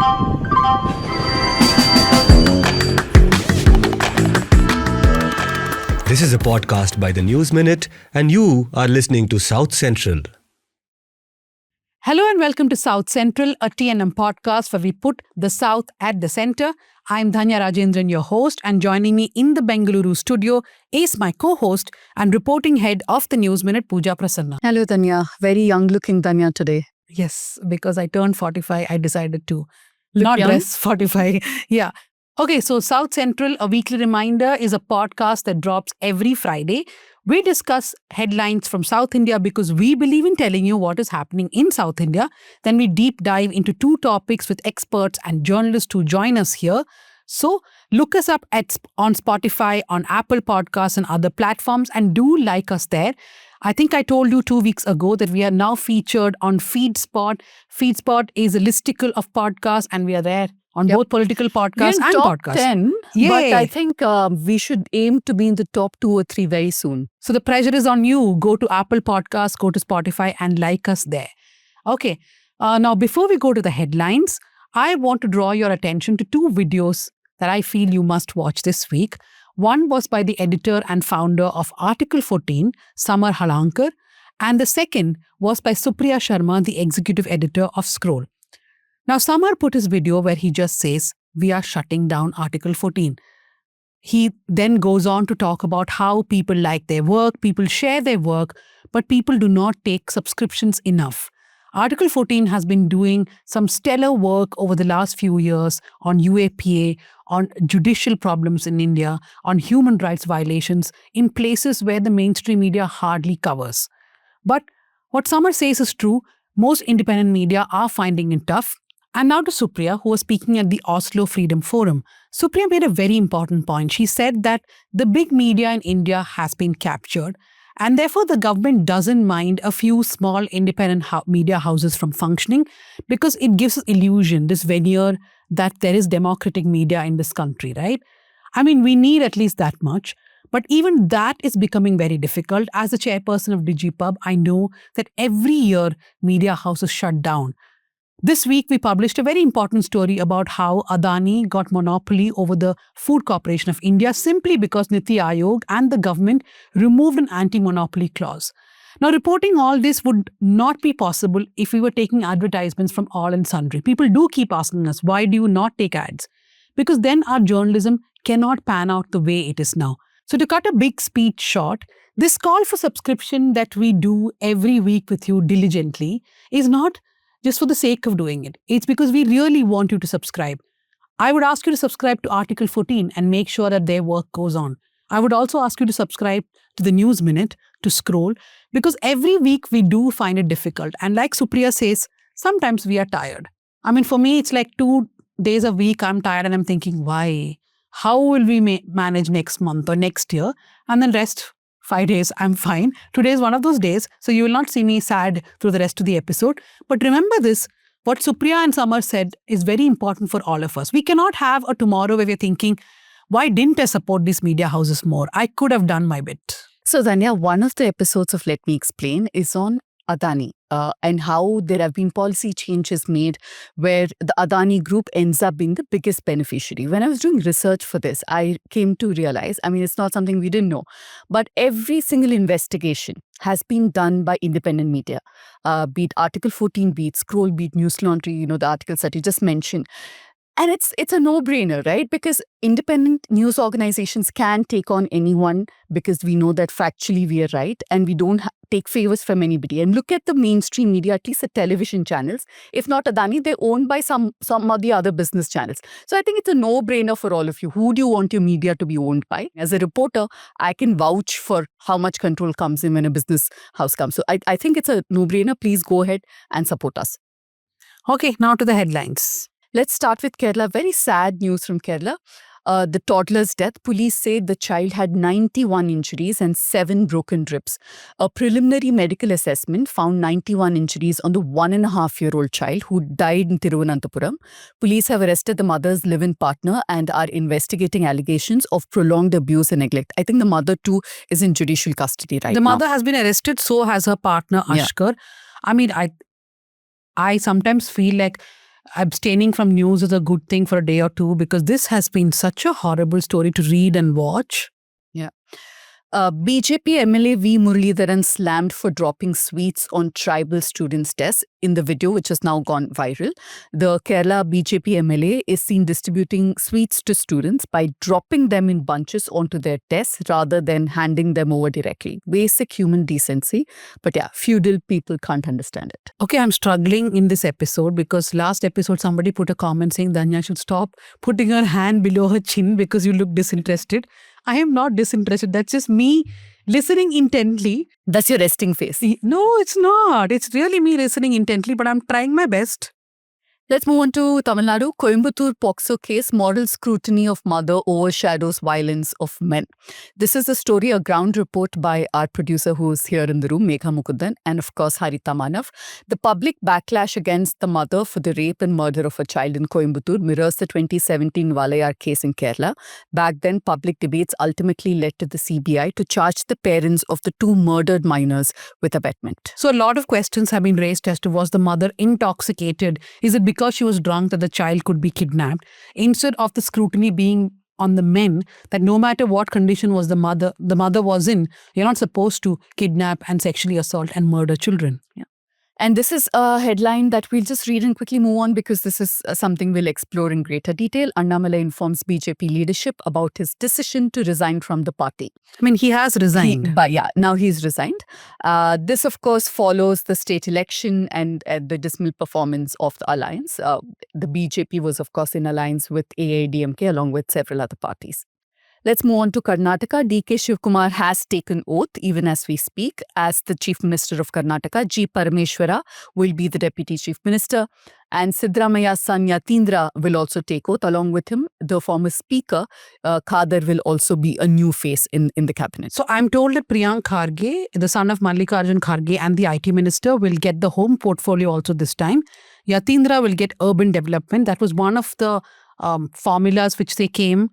This is a podcast by the News Minute, and you are listening to South Central. Hello and welcome to South Central, a TNM podcast where we put the South at the center. I'm Dhanya Rajendran, your host, and joining me in the Bengaluru studio is my co-host and reporting head of the News Minute, Pooja Prasanna. Hello, Dhanya. Very young-looking Dhanya today. Yes, because I turned 45, I decided to Look not young? dress 45. Yeah. Okay, so South Central, a weekly reminder, is a podcast that drops every Friday. We discuss headlines from South India because we believe in telling you what is happening in South India. Then we deep dive into two topics with experts and journalists who join us here. So look us up on Spotify, on Apple Podcasts and other platforms, and do like us there. I think I told you 2 weeks ago that we are now featured on FeedSpot. FeedSpot is a listicle of podcasts, and we are there on both political podcasts and top podcasts. 10, Yay. but I think we should aim to be in the top 2 or 3 very soon. So the pressure is on you. Go to Apple Podcasts, go to Spotify and like us there. Okay. Now, before we go to the headlines, I want to draw your attention to 2 videos that I feel you must watch this week. One was by the editor and founder of Article 14, Samar Halankar, and the second was by Supriya Sharma, the executive editor of Scroll. Now, Samar put his video where he just says, we are shutting down Article 14. He then goes on to talk about how people like their work, people share their work, but people do not take subscriptions enough. Article 14 has been doing some stellar work over the last few years on UAPA, on judicial problems in India, on human rights violations in places where the mainstream media hardly covers. But what Samar says is true. Most independent media are finding it tough. And now to Supriya, who was speaking at the Oslo Freedom Forum. Supriya made a very important point. She said that the big media in India has been captured, and therefore the government doesn't mind a few small independent media houses from functioning because it gives us illusion, this veneer that there is democratic media in this country, right? I mean, we need at least that much. But even that is becoming very difficult. As the chairperson of DigiPub, I know that every year media houses shut down. This week, we published a very important story about how Adani got monopoly over the Food Corporation of India simply because Niti Aayog and the government removed an anti-monopoly clause. Now, reporting all this would not be possible if we were taking advertisements from all and sundry. People do keep asking us, why do you not take ads? Because then our journalism cannot pan out the way it is now. So to cut a big speech short, this call for subscription that we do every week with you diligently is not just for the sake of doing it. It's because we really want you to subscribe. I would ask you to subscribe to Article 14 and make sure that their work goes on. I would also ask you to subscribe to the News Minute, to Scroll, because every week we do find it difficult. And like Supriya says, sometimes we are tired. I mean, for me, it's like 2 days a week I'm tired and I'm thinking, why? How will we manage next month or next year? And then rest 5 days, I'm fine. Today is one of those days, so you will not see me sad through the rest of the episode. But remember this, what Supriya and Samar said is very important for all of us. We cannot have a tomorrow where we're thinking, why didn't I support these media houses more? I could have done my bit. So, Dhanya, one of the episodes of Let Me Explain is on Adani and how there have been policy changes made where the Adani group ends up being the biggest beneficiary. When I was doing research for this, I came to realize, I mean, it's not something we didn't know, but every single investigation has been done by independent media, be it Article 14, be it Scroll, be it News Laundry, the articles that you just mentioned. And it's a no-brainer, right? Because independent news organizations can take on anyone because we know that factually we are right and we don't take favors from anybody. And look at the mainstream media, at least the television channels. If not Adani, they're owned by some of the other business channels. So I think it's a no-brainer for all of you. Who do you want your media to be owned by? As a reporter, I can vouch for how much control comes in when a business house comes. So I think it's a no-brainer. Please go ahead and support us. Okay, now to the headlines. Let's start with Kerala. Very sad news from Kerala. The toddler's death. Police say the child had 91 injuries and 7 broken ribs. A preliminary medical assessment found 91 injuries on the 1.5-year-old child who died in Thiruvananthapuram. Police have arrested the mother's live-in partner and are investigating allegations of prolonged abuse and neglect. I think the mother too is in judicial custody right now. The mother has been arrested, so has her partner Ashkar. I mean, I sometimes feel like abstaining from news is a good thing for a day or two, because this has been such a horrible story to read and watch. Yeah. BJP MLA V. Muralidharan slammed for dropping sweets on tribal students' desks in the video, which has now gone viral. The Kerala BJP MLA is seen distributing sweets to students by dropping them in bunches onto their desks rather than handing them over directly. Basic human decency. But yeah, feudal people can't understand it. Okay, I'm struggling in this episode because last episode somebody put a comment saying Dhanya should stop putting her hand below her chin because you look disinterested. I am not disinterested. That's just me listening intently. That's your resting face. No, it's not. It's really me listening intently, but I'm trying my best. Let's move on to Tamil Nadu. Coimbatore POXO case, moral scrutiny of mother overshadows violence of men. This is a story, a ground report by our producer who is here in the room, Megha Mukundan, and of course Harita Manav. The public backlash against the mother for the rape and murder of a child in Coimbatore mirrors the 2017 Valayar case in Kerala. Back then, public debates ultimately led to the CBI to charge the parents of the two murdered minors with abetment. So a lot of questions have been raised as to, was the mother intoxicated? Is it because she was drunk that the child could be kidnapped? Instead of the scrutiny being on the men, that no matter what condition was the mother was in, you're not supposed to kidnap and sexually assault and murder children. Yeah. And this is a headline that we'll just read and quickly move on because this is something we'll explore in greater detail. Annamalai informs BJP leadership about his decision to resign from the party. I mean, he has resigned. But yeah, now he's resigned. This, of course, follows the state election and the dismal performance of the alliance. The BJP was, of course, in alliance with AIDMK along with several other parties. Let's move on to Karnataka. DK Shivkumar has taken oath, even as we speak, as the Chief Minister of Karnataka. G. Parameshwara will be the Deputy Chief Minister. And Siddaramaya's son Yatindra will also take oath. Along with him, the former Speaker, Khadar, will also be a new face in the cabinet. So I'm told that Priyank Kharge, the son of Mallikarjun Kharge and the IT Minister, will get the home portfolio also this time. Yatindra will get urban development. That was one of the formulas which they came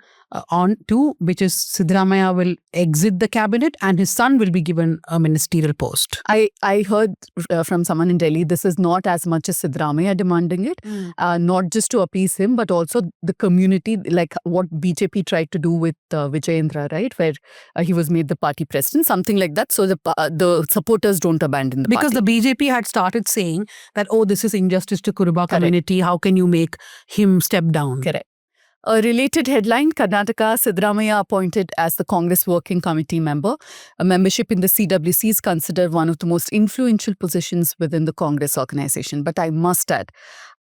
on to, which is Siddaramaya will exit the cabinet and his son will be given a ministerial post. I heard from someone in Delhi, this is not as much as Siddaramaya demanding it, not just to appease him, but also the community, like what BJP tried to do with Vijayendra, right, where he was made the party president, something like that. So the supporters don't abandon the because party. The BJP had started saying that, oh, this is injustice to Kuruba community. How can you make him step down? Correct. A related headline, Karnataka, Siddaramaya appointed as the Congress Working Committee member. A membership in the CWC is considered one of the most influential positions within the Congress organization. But I must add,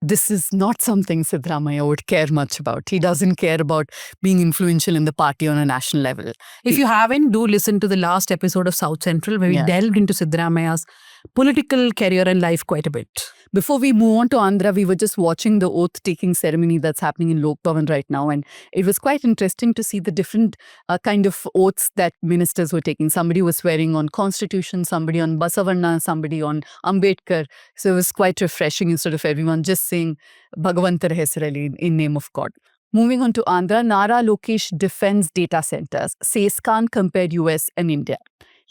this is not something Siddaramaya would care much about. He doesn't care about being influential in the party on a national level. If you haven't, do listen to the last episode of South Central where we delved into Siddaramaya's political career and life quite a bit. Before we move on to Andhra, we were just watching the oath-taking ceremony that's happening in Lok Bhavan right now. And it was quite interesting to see the different kind of oaths that ministers were taking. Somebody was swearing on Constitution, somebody on Basavanna, somebody on Ambedkar. So it was quite refreshing instead of everyone just saying Bhagavantar Hesarali in name of God. Moving on to Andhra, Nara Lokesh defends data centers, says can't compare US and India.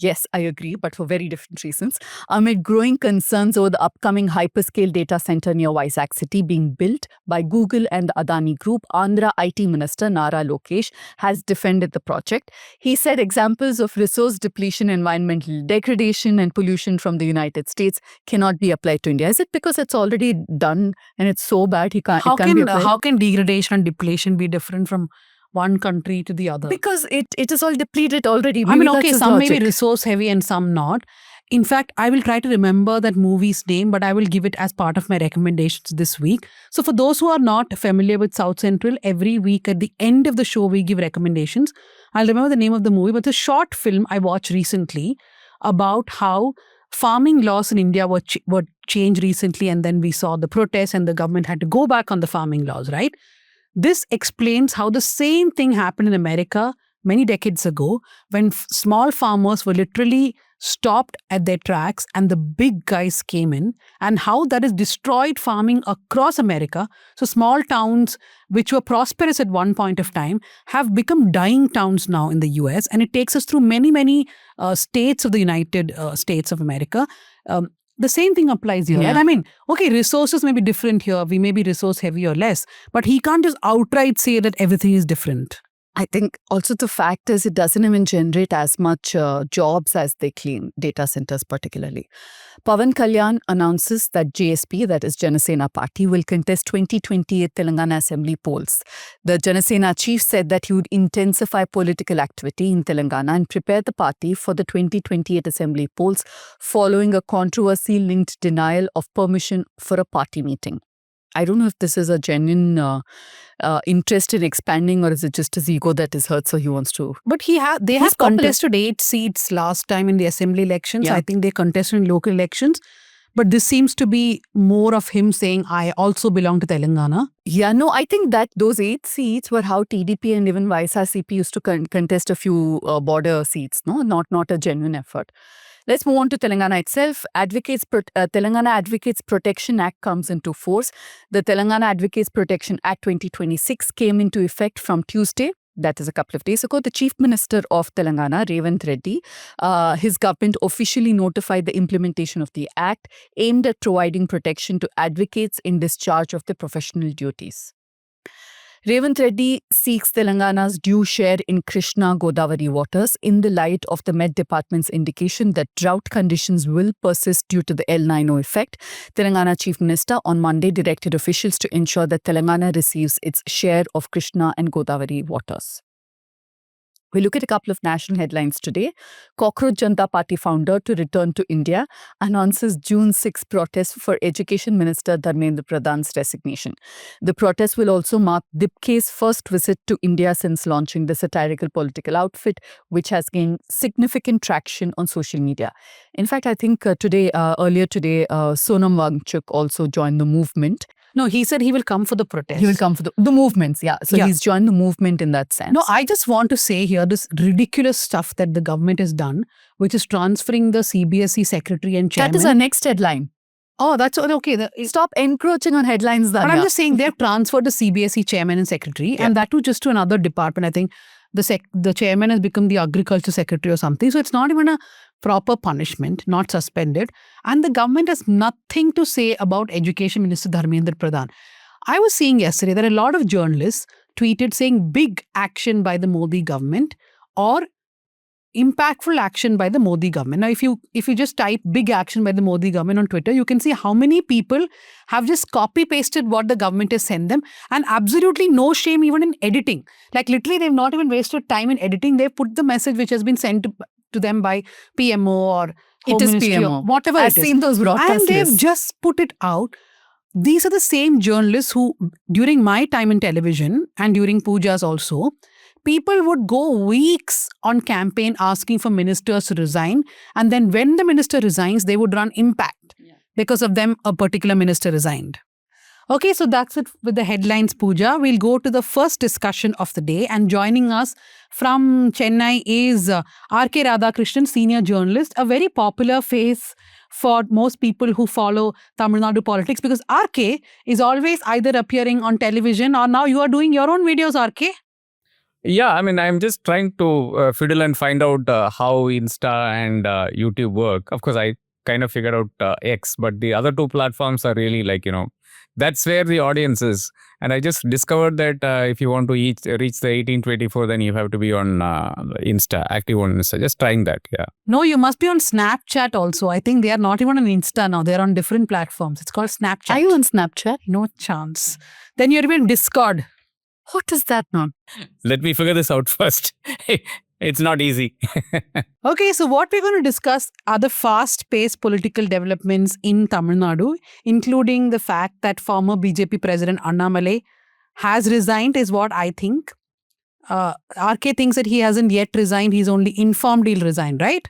Yes, I agree, but for very different reasons. Amid growing concerns over the upcoming hyperscale data center near Vizag City being built by Google and the Adani Group, Andhra IT Minister Nara Lokesh has defended the project. He said examples of resource depletion, environmental degradation and pollution from the United States cannot be applied to India. Is it because it's already done and it's so bad he can't? How can degradation and depletion be different from one country to the other? Because it is all depleted already. Maybe okay, some may be resource heavy and some not. In fact, I will try to remember that movie's name, but I will give it as part of my recommendations this week. So for those who are not familiar with South Central, every week at the end of the show, we give recommendations. I'll remember the name of the movie, but it's a short film I watched recently about how farming laws in India were changed recently, and then we saw the protests and the government had to go back on the farming laws, right? This explains how the same thing happened in America many decades ago when small farmers were literally stopped at their tracks and the big guys came in, and how that has destroyed farming across America. So small towns which were prosperous at one point of time have become dying towns now in the US, and it takes us through many states of the United States of America. the same thing applies here. Yeah. And I mean, okay, resources may be different here. We may be resource heavy or less, but he can't just outright say that everything is different. I think also the fact is it doesn't even generate as much jobs as they claim, data centers particularly. Pawan Kalyan announces that JSP, that is Janasena Party, will contest 2028 Telangana Assembly polls. The Janasena chief said that he would intensify political activity in Telangana and prepare the party for the 2028 Assembly polls following a controversy-linked denial of permission for a party meeting. I don't know if this is a genuine interest in expanding or is it just his ego that is hurt so he wants to. But they have popular. contested 8 seats last time in the assembly elections. Yeah. I think they contested in local elections. But this seems to be more of him saying, I also belong to Telangana. Yeah, no, I think that those 8 seats were how TDP and even YSRCP used to contest a few border seats, no? Not a genuine effort. Let's move on to Telangana itself. Telangana Advocates Protection Act comes into force. The Telangana Advocates Protection Act 2026 came into effect from Tuesday. That is a couple of days ago. The Chief Minister of Telangana, Revant Reddy, his government officially notified the implementation of the act aimed at providing protection to advocates in discharge of their professional duties. Revant Reddy seeks Telangana's due share in Krishna Godavari waters in the light of the Met Department's indication that drought conditions will persist due to the El Nino effect. Telangana Chief Minister on Monday directed officials to ensure that Telangana receives its share of Krishna and Godavari waters. We look at a couple of national headlines today. Cockroach Janata Party founder to return to India announces June 6 protest for Education Minister Dharmendra Pradhan's resignation. The protest will also mark Dipke's first visit to India since launching the satirical political outfit, which has gained significant traction on social media. In fact, I think earlier today, Sonam Wangchuk also joined the movement. No, he said he will come for the protest. He will come for the movements, yeah. So he's joined the movement in that sense. No, I just want to say here this ridiculous stuff that the government has done, which is transferring the CBSE secretary and chairman. That is our next headline. Oh, that's okay. Stop encroaching on headlines, Dhanya. But I'm just saying they've transferred the CBSE chairman and secretary, and that too just to another department. I think the chairman has become the agriculture secretary or something. So it's not even a proper punishment, not suspended. And the government has nothing to say about Education Minister Dharmendra Pradhan. I was seeing yesterday that a lot of journalists tweeted saying big action by the Modi government or impactful action by the Modi government. Now, if you just type big action by the Modi government on Twitter, you can see how many people have just copy-pasted what the government has sent them and absolutely no shame even in editing. Like literally, they've not even wasted time in editing. They've put the message which has been sent to them by PMO or Home Ministry PMO. or whatever I've it is. seen those broadcast And they've lists. just put it out. These are the same journalists who, during my time in television and during Pooja's also, people would go weeks on campaign asking for ministers to resign. And then when the minister resigns, they would run impact. Because of them, a particular minister resigned. Okay, so that's it with the headlines, Pooja. We'll go to the first discussion of the day. And joining us from Chennai is RK Radhakrishnan, senior journalist, a very popular face for most people who follow Tamil Nadu politics because RK is always either appearing on television or now you are doing your own videos, RK. Yeah, I mean, I'm just trying to fiddle and find out how Insta and YouTube work. Of course, I kind of figured out X, but the other 2 platforms are really like, that's where the audience is. And I just discovered that if you want to reach the 1824, then you have to be on Insta, active on Insta. Just trying that, yeah. No, you must be on Snapchat also. I think they are not even on Insta now. They're on different platforms. It's called Snapchat. Are you on Snapchat? No chance. Then you're even Discord. What is that now? Let me figure this out first. It's not easy. Okay, so what we're going to discuss are the fast-paced political developments in Tamil Nadu, including the fact that former BJP President Annamalai has resigned is what I think. RK thinks that he hasn't yet resigned. He's only informed he'll resign, right?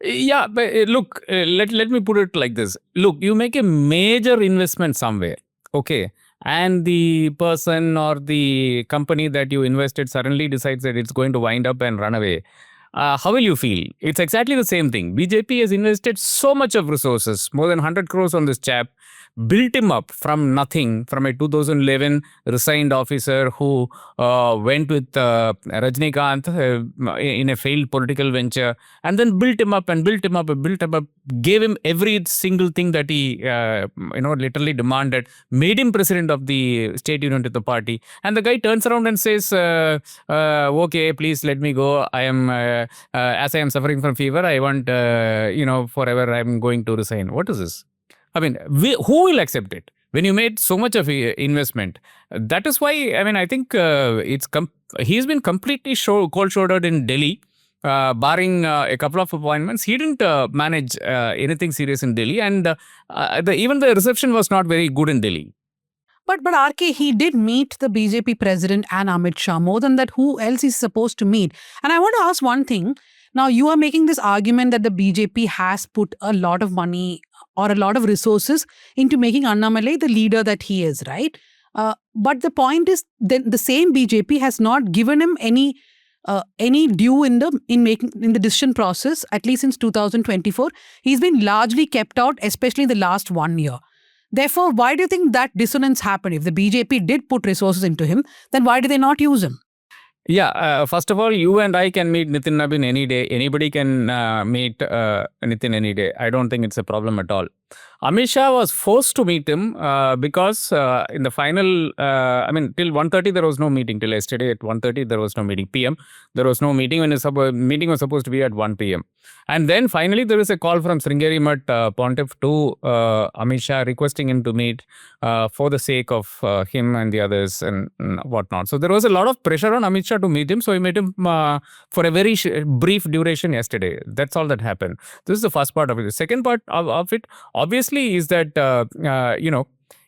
Yeah, but look, let me put it like this. Look, you make a major investment somewhere, okay? And the person or the company that you invested suddenly decides that it's going to wind up and run away. How will you feel? It's exactly the same thing. BJP has invested so much of resources, more than 100 crores on this chap. built him up from nothing, from a 2011 resigned officer who went with Rajendran in a failed political venture, and then built him up and built him up and built him up, gave him every single thing that he literally demanded, made him president of the state unit of the party, and the guy turns around and says, okay, please let me go. I am as I am suffering from fever, I want forever I'm going to resign. What is this? I mean, who will accept it when you made so much of investment? That is why, I mean, I think he's been completely cold-shouldered in Delhi, barring a couple of appointments. He didn't manage anything serious in Delhi, and even the reception was not very good in Delhi. But RK, he did meet the BJP president and Amit Shah. More than that, who else is supposed to meet? And I want to ask one thing. Now, you are making this argument that the BJP has put a lot of money or a lot of resources into making Annamalai the leader that he is, right? But the point is, the same BJP has not given him any due in the decision process, at least since 2024. He's been largely kept out, especially in the last 1 year. Therefore, why do you think that dissonance happened? If the BJP did put resources into him, then why did they not use him? Yeah, first of all, you and I can meet Nitin Nabin any day. Anybody can meet Nitin any day. I don't think it's a problem at all. Amit Shah was forced to meet him because in the final, till 1:30 there was no meeting. Till yesterday at 1:30 there was no meeting. PM, there was no meeting when the meeting was supposed to be at 1 p.m. And then finally there is a call from Sringeri Mutt Pontiff to Amit Shah requesting him to meet for the sake of him and the others and whatnot. So there was a lot of pressure on Amit Shah to meet him. So he met him for a very brief duration yesterday. That's all that happened. This is the first part of it. The second part of it, obviously, is that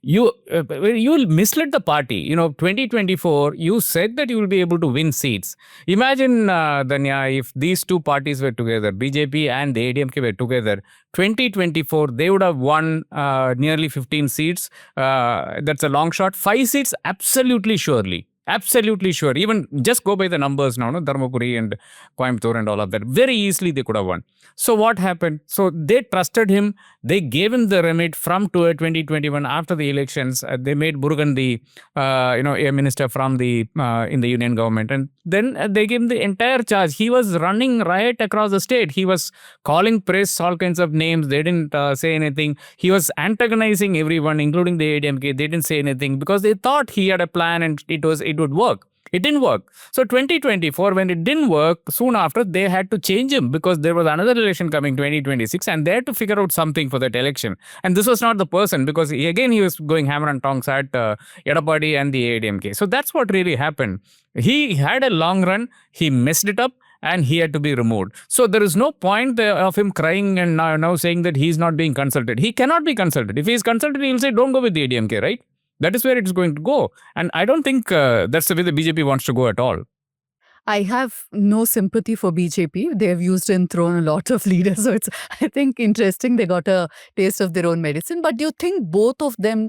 you misled the party. 2024, you said that you will be able to win seats. Imagine, Dhanya, if these two parties were together, BJP and the ADMK were together, 2024, they would have won nearly 15 seats. That's a long shot. 5 seats, absolutely surely. Absolutely sure. Even just go by the numbers now, Dharmapuri and Coimbatore and all of that. Very easily they could have won. So what happened? So they trusted him. They gave him the remit from 2021 after the elections. They made Murugan the a minister from the in the union government, and then they gave him the entire charge. He was running riot across the state. He was calling press all kinds of names. They didn't say anything. He was antagonizing everyone, including the ADMK. They didn't say anything because they thought he had a plan and it would work. It didn't work. So 2024, when it didn't work, soon after they had to change him because there was another election coming 2026 and they had to figure out something for that election. And this was not the person because he was going hammer and tongs at Edapadi and the ADMK. So that's what really happened. He had a long run. He messed it up. And he had to be removed. So there is no point of him crying and now saying that he's not being consulted. He cannot be consulted. If he is consulted, he will say, don't go with the ADMK, right? That is where it's going to go. And I don't think that's the way the BJP wants to go at all. I have no sympathy for BJP. They have used and thrown a lot of leaders. So it's, I think, interesting. They got a taste of their own medicine. But do you think both of them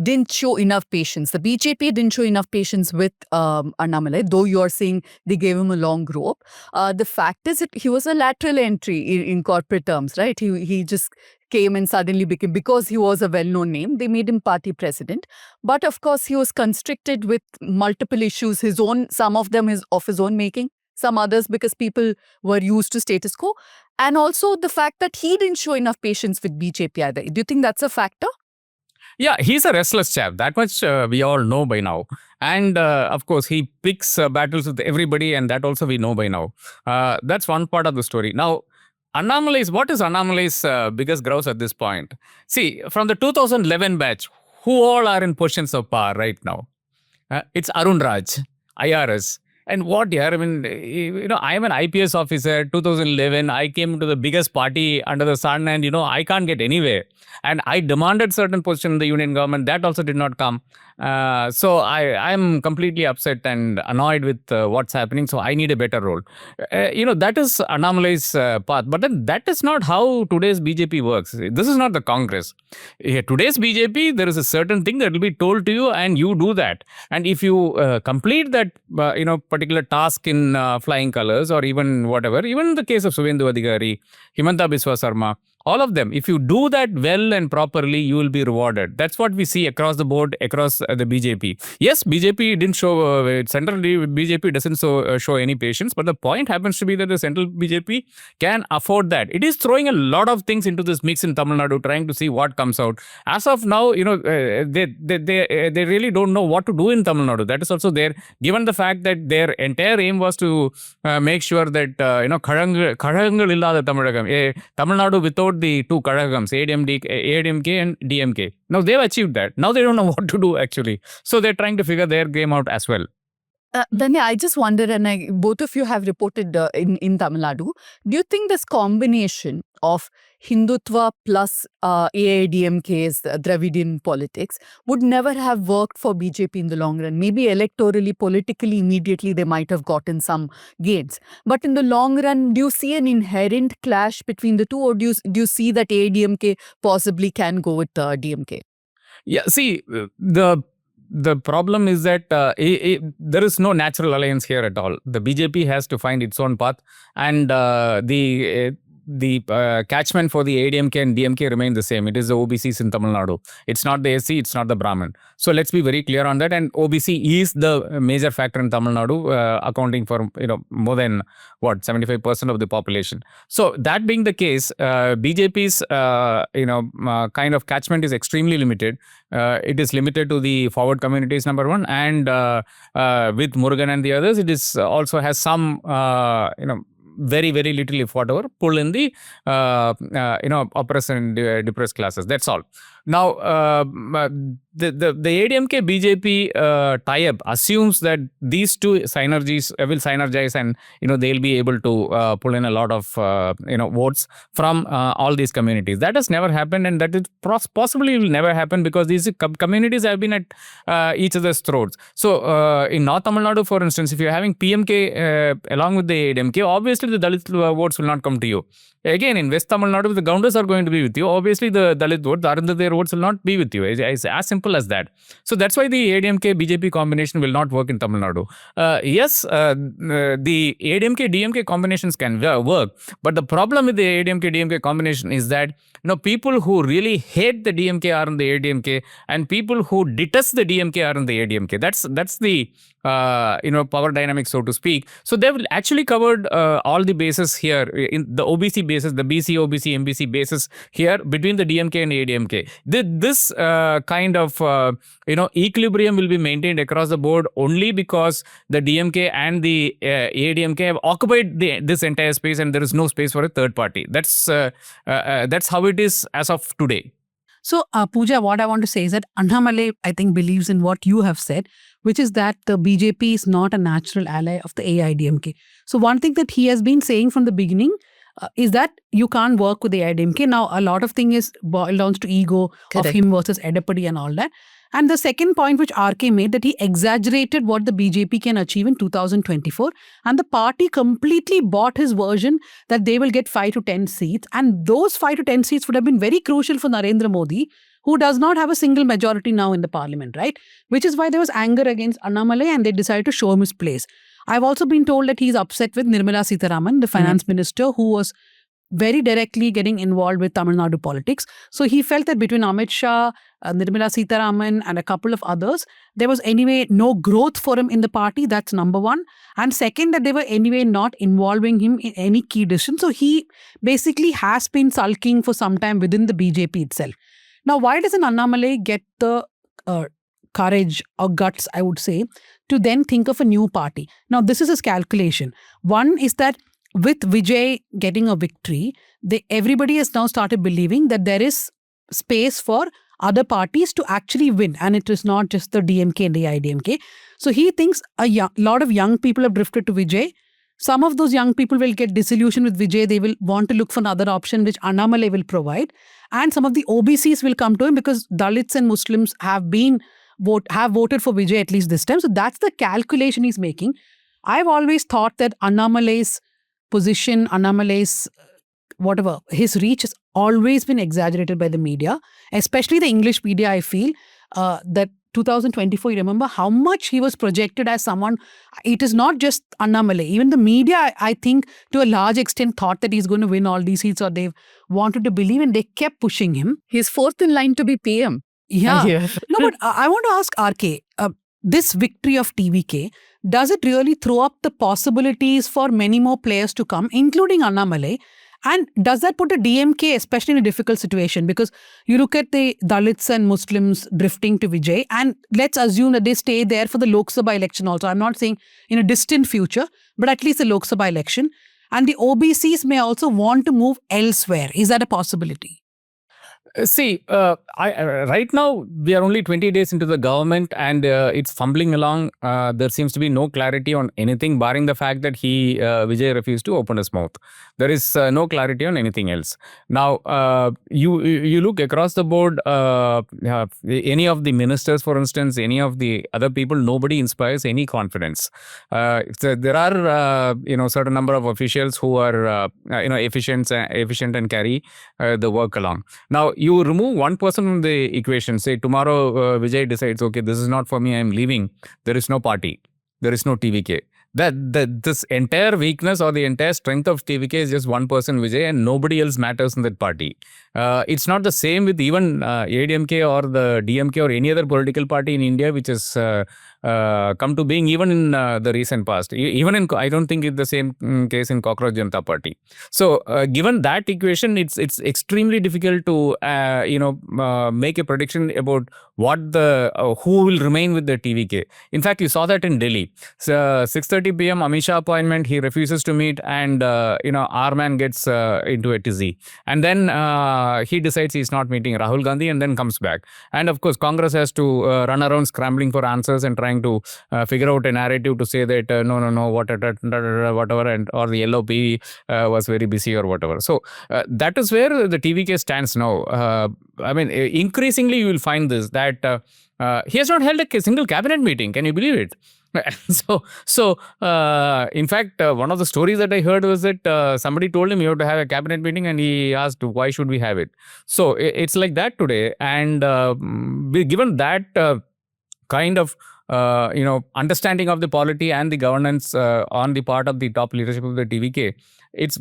didn't show enough patience? The BJP didn't show enough patience with Annamalai, though you are saying they gave him a long rope. The fact is that he was a lateral entry in corporate terms, right? He just came and suddenly became, because he was a well-known name, they made him party president. But of course, he was constricted with multiple issues, some of them is of his own making, some others because people were used to status quo. And also the fact that he didn't show enough patience with BJP either. Do you think that's a factor? Yeah, he's a restless chap. That much we all know by now. And of course, he picks battles with everybody, and that also we know by now. That's one part of the story. Now, what is Annamalai's biggest grouse at this point? See, from the 2011 batch, who all are in positions of power right now? It's Arun Raj, IRS. And what, I mean, I'm an IPS officer, 2011, I came to the biggest party under the sun and, I can't get anywhere. And I demanded certain position in the union government. That also did not come. So I'm completely upset and annoyed with what's happening. So I need a better role. That is Annamalai's path. But then that is not how today's BJP works. This is not the Congress. Today's BJP, there is a certain thing that will be told to you and you do that. And if you complete that, particular task in flying colors or even whatever, even in the case of Suvendu Adhikari, Himanta Biswa Sarma, all of them. If you do that well and properly, you will be rewarded. That's what we see across the board, across the BJP. Yes, BJP didn't show, centrally BJP doesn't show any patience, but the point happens to be that the central BJP can afford that. It is throwing a lot of things into this mix in Tamil Nadu, trying to see what comes out. As of now, they really don't know what to do in Tamil Nadu. That is also there, given the fact that their entire aim was to make sure that Kazhangal illada Tamilagam, Tamil Nadu without the two Kazhagams, ADMK and DMK. Now they've achieved that. Now they don't know what to do actually. So they're trying to figure their game out as well. Dhanya, I just wonder, and both of you have reported in Tamil Nadu, do you think this combination of Hindutva plus AIDMK's Dravidian politics would never have worked for BJP in the long run? Maybe electorally, politically, immediately they might have gotten some gains. But in the long run, do you see an inherent clash between the two, or do you see that AIDMK possibly can go with DMK? Yeah, see, the problem is that there is no natural alliance here at all. The BJP has to find its own path, and the catchment for the ADMK and DMK remain the same. It is the OBCs in Tamil Nadu. It's not the SC, it's not the Brahmin. So let's be very clear on that. And OBC is the major factor in Tamil Nadu, accounting for more than 75% of the population. So that being the case, BJP's kind of catchment is extremely limited. It is limited to the forward communities, number one, and with Murugan and the others, it is also has some very, very little, if whatever, pull in the oppressed and depressed classes. That's all. Now, the ADMK BJP tie-up assumes that these two synergies will synergize, and they'll be able to pull in a lot of votes from all these communities. That has never happened, and that is possibly will never happen because these communities have been at each other's throats. So in North Tamil Nadu, for instance, if you're having PMK along with the ADMK, obviously the Dalit votes will not come to you. Again, in West Tamil Nadu, the Gaundars are going to be with you. Obviously, the Dalit vote, the Arundhati votes will not be with you. It's as simple as that. So that's why the ADMK-BJP combination will not work in Tamil Nadu. Yes, the ADMK-DMK combinations can work. But the problem with the ADMK-DMK combination is that people who really hate the DMK are in the ADMK, and people who detest the DMK are in the ADMK. That's the power dynamics, so to speak. So they will actually covered all the bases here in the OBC basis, the BC, OBC, MBC basis here between the DMK and ADMK. This kind of equilibrium will be maintained across the board only because the DMK and the ADMK have occupied this entire space, and there is no space for a third party. That's how it is as of today. So, Pooja, what I want to say is that Annamalai, I think, believes in what you have said, which is that the BJP is not a natural ally of the AIDMK. So, one thing that he has been saying from the beginning is that you can't work with the AIDMK. Now, a lot of thing is boiled down to ego of him versus Edapadi and all that. And the second point which RK made, that he exaggerated what the BJP can achieve in 2024, and the party completely bought his version that they will get 5 to 10 seats, and those 5 to 10 seats would have been very crucial for Narendra Modi, who does not have a single majority now in the parliament, right? Which is why there was anger against Annamalai, and they decided to show him his place. I've also been told that he's upset with Nirmala Sitharaman, the finance minister, who was very directly getting involved with Tamil Nadu politics. So he felt that between Amit Shah, Nirmala Sitharaman and a couple of others, there was anyway no growth for him in the party. That's number one. And second, that they were anyway not involving him in any key decision. So he basically has been sulking for some time within the BJP itself. Now, why doesn't Annamalai get the courage or guts, I would say, to then think of a new party? Now, this is his calculation. One is that with Vijay getting a victory, everybody has now started believing that there is space for other parties to actually win, and it is not just the DMK and the AIDMK. So he thinks a lot of young people have drifted to Vijay. Some of those young people will get disillusioned with Vijay. They will want to look for another option which Annamalai will provide. And some of the OBCs will come to him because Dalits and Muslims have voted for Vijay at least this time. So that's the calculation he's making. I've always thought that Annamalai's position, Annamalai's his reach has always been exaggerated by the media, especially the English media. I feel that 2024, you remember how much he was projected as someone. It is not just Annamalai. Even the media, I think, to a large extent, thought that he's going to win all these seats, or they wanted to believe, and they kept pushing him. He's fourth in line to be PM. Yeah. Yeah. No, but I want to ask RK, this victory of TVK, does it really throw up the possibilities for many more players to come, including Annamalai? And does that put a DMK especially in a difficult situation? Because you look at the Dalits and Muslims drifting to Vijay, and let's assume that they stay there for the Lok Sabha election also. I'm not saying in a distant future, but at least the Lok Sabha election. And the OBCs may also want to move elsewhere. Is that a possibility? See, right now we are only 20 days into the government, and it's fumbling along. There seems to be no clarity on anything, barring the fact that Vijay refused to open his mouth. There is no clarity on anything else. Now, you look across the board. Any of the ministers, for instance, any of the other people, nobody inspires any confidence. So there are certain number of officials who are efficient and carry the work along. Now, you remove one person from the equation. Say tomorrow Vijay decides, okay, this is not for me, I am leaving. There is no party. There is no TVK. This entire weakness or the entire strength of TVK is just one person, Vijay, and nobody else matters in that party. It's not the same with even ADMK or the DMK or any other political party in India which has come to being even in the recent past. I don't think it's the same case in Cockroach Janata Party. So given that equation, it's extremely difficult to make a prediction about what who will remain with the TVK. In fact, you saw that in Delhi. So 6:30 p.m. Amit Shah appointment, he refuses to meet, and our man gets into a tizzy, and then he decides he's not meeting Rahul Gandhi, and then comes back. And of course, Congress has to run around scrambling for answers and trying to figure out a narrative to say that no, whatever, and or the LOP was very busy or whatever. So that is where the TVK stands now. Increasingly you will find this, that he has not held a single cabinet meeting. Can you believe it? So in fact, one of the stories that I heard was that somebody told him you have to have a cabinet meeting, and he asked, why should we have it? So it's like that today. And given that kind of understanding of the polity and the governance on the part of the top leadership of the TVK, it's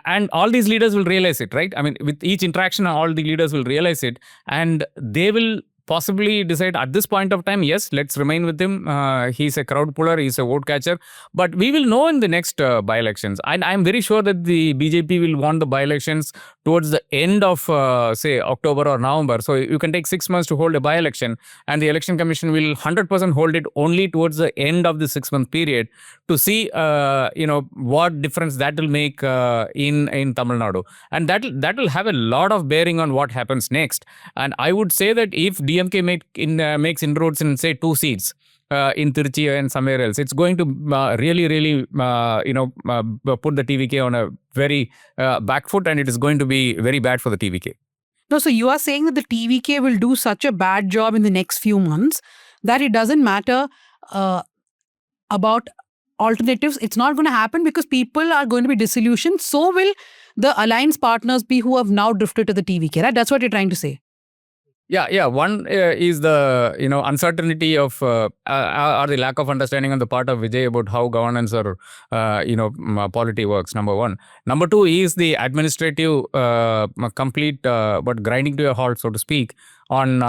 and all these leaders will realize it, right? I mean, with each interaction, all the leaders will realize it, and they will possibly decide at this point of time, yes, let's remain with him. He's a crowd puller, he's a vote catcher. But we will know in the next by-elections. And I'm very sure that the BJP will want the by-elections towards the end of, say, October or November. So you can take 6 months to hold a by-election, and the Election Commission will 100% hold it only towards the end of the 6-month period to see, what difference that will make in Tamil Nadu. And that will have a lot of bearing on what happens next. And I would say that if DMK makes inroads in, say, 2 seats in Tiruchi and somewhere else, it's going to really put the TVK on a very back foot, and it is going to be very bad for the TVK. No, so you are saying that the TVK will do such a bad job in the next few months that it doesn't matter about alternatives. It's not going to happen because people are going to be disillusioned. So will the alliance partners be who have now drifted to the TVK, right? That's what you're trying to say. Yeah. One is the uncertainty of or the lack of understanding on the part of Vijay about how governance or polity works. Number one. Number two is the administrative complete but grinding to a halt, so to speak, on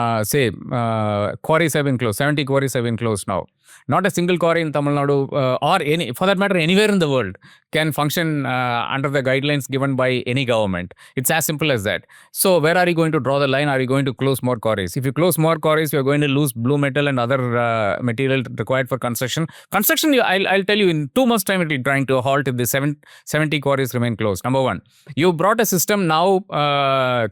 quarries have been closed. 70 quarries have been closed now. Not a single quarry in Tamil Nadu or any, for that matter, anywhere in the world can function under the guidelines given by any government. It's as simple as that. So where are you going to draw the line? Are you going to close more quarries? If you close more quarries, you are going to lose blue metal and other material required for construction. I'll tell you, in 2 months' time, it will grind to a halt if the 70 quarries remain closed. Number one, you brought a system now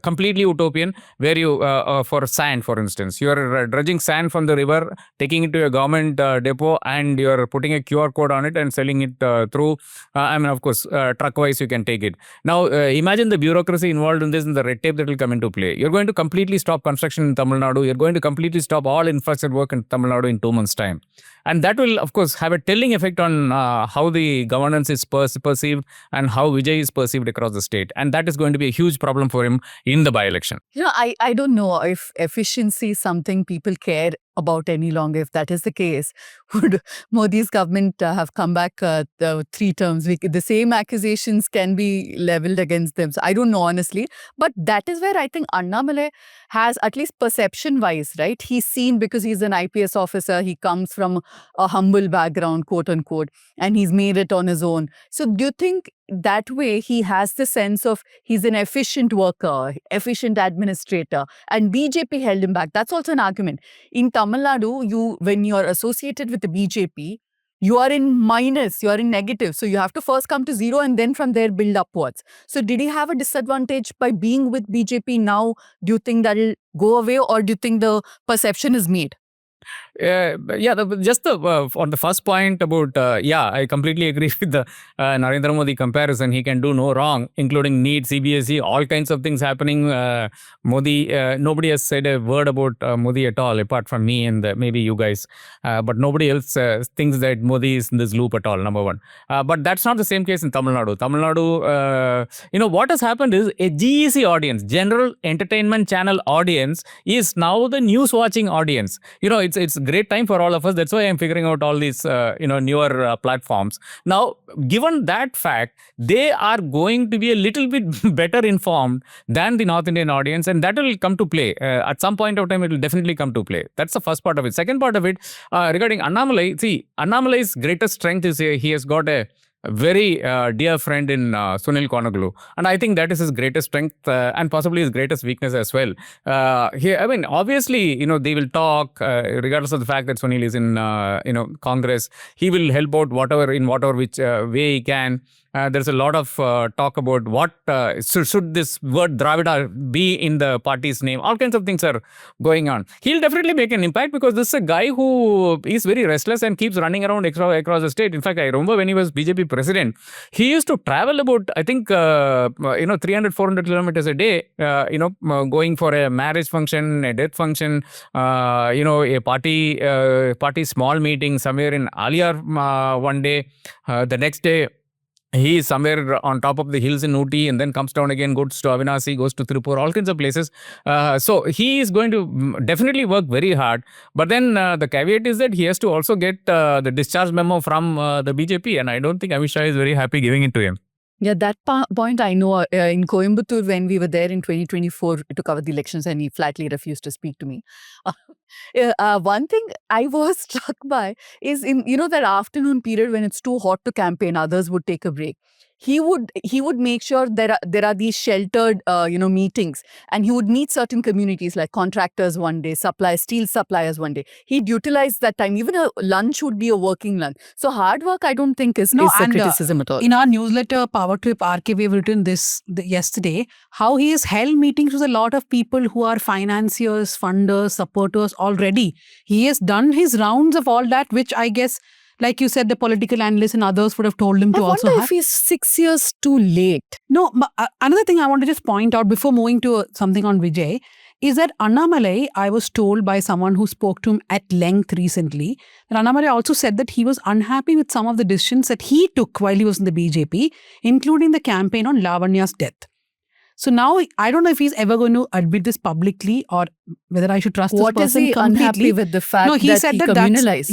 completely utopian, where you, for sand, for instance, you are dredging sand from the river, taking it to a government depot, and you're putting a QR code on it and selling it through, of course, truck-wise you can take it. Now, imagine the bureaucracy involved in this and the red tape that will come into play. You're going to completely stop construction in Tamil Nadu. You're going to completely stop all infrastructure work in Tamil Nadu in 2 months' time. And that will, of course, have a telling effect on how the governance is perceived and how Vijay is perceived across the state. And that is going to be a huge problem for him in the by-election. I don't know if efficiency is something people care about any longer. If that is the case, would Modi's government have come back 3 terms? The same accusations can be leveled against them. So I don't know, honestly. But that is where I think Annamalai has, at least perception-wise, right? He's seen, because he's an IPS officer, he comes from a humble background, quote unquote, and he's made it on his own. So do you think that way he has the sense of he's an efficient worker, efficient administrator, and BJP held him back? That's also an argument. In Tamil Nadu, when you're associated with the BJP, you are in minus, you are in negative. So you have to first come to zero and then from there build upwards. So did he have a disadvantage by being with BJP now? Do you think that'll go away, or do you think the perception is made? On the first point about, I completely agree with the Narendra Modi comparison. He can do no wrong, including NEET, CBSE, all kinds of things happening. Nobody has said a word about Modi at all, apart from me and maybe you guys. But nobody else thinks that Modi is in this loop at all, number one. But that's not the same case in Tamil Nadu. Tamil Nadu, what has happened is a GEC audience, General Entertainment Channel audience, is now the news watching audience. It's a great time for all of us. That's why I'm figuring out all these, newer platforms. Now, given that fact, they are going to be a little bit better informed than the North Indian audience, and that will come to play. At some point of time, it will definitely come to play. That's the first part of it. Second part of it, regarding Annamalai, Annamalai's greatest strength is he has got a very dear friend in Sunil Konaglu, and I think that is his greatest strength and possibly his greatest weakness as well. Obviously, they will talk regardless of the fact that Sunil is in Congress. He will help out which way he can. There's a lot of talk about what should this word Dravida be in the party's name. All kinds of things are going on. He'll definitely make an impact because this is a guy who is very restless and keeps running around across the state. In fact, I remember when he was BJP president, he used to travel about, I think, 300, 400 kilometers a day, going for a marriage function, a death function, a party small meeting somewhere in Aliar one day. The next day, he is somewhere on top of the hills in Ooty and then comes down again, goes to Avinasi, goes to Tirupur, all kinds of places. So he is going to definitely work very hard. But then the caveat is that he has to also get the discharge memo from the BJP. And I don't think Amit Shah is very happy giving it to him. Yeah, that point I know. In Coimbatore, when we were there in 2024 to cover the elections, and he flatly refused to speak to me. One thing I was struck by is in that afternoon period when it's too hot to campaign, others would take a break. He would make sure there are these sheltered meetings, and he would meet certain communities like contractors one day, steel suppliers one day. He'd utilize that time. Even a lunch would be a working lunch. So hard work, I don't think is a criticism at all. In our newsletter Power Trip RK, we've written this yesterday, how he has held meetings with a lot of people who are financiers, funders, supporters already. He has done his rounds of all that, which I guess, like you said, the political analysts and others would have told him to also have. I wonder if he's 6 years too late. No, another thing I want to just point out before moving to something on Vijay is that Annamalai, I was told by someone who spoke to him at length recently, that Annamalai also said that he was unhappy with some of the decisions that he took while he was in the BJP, including the campaign on Lavanya's death. So now, I don't know if he's ever going to admit this publicly or whether I should trust this person completely. What is he unhappy with the fact he that said he that communalized?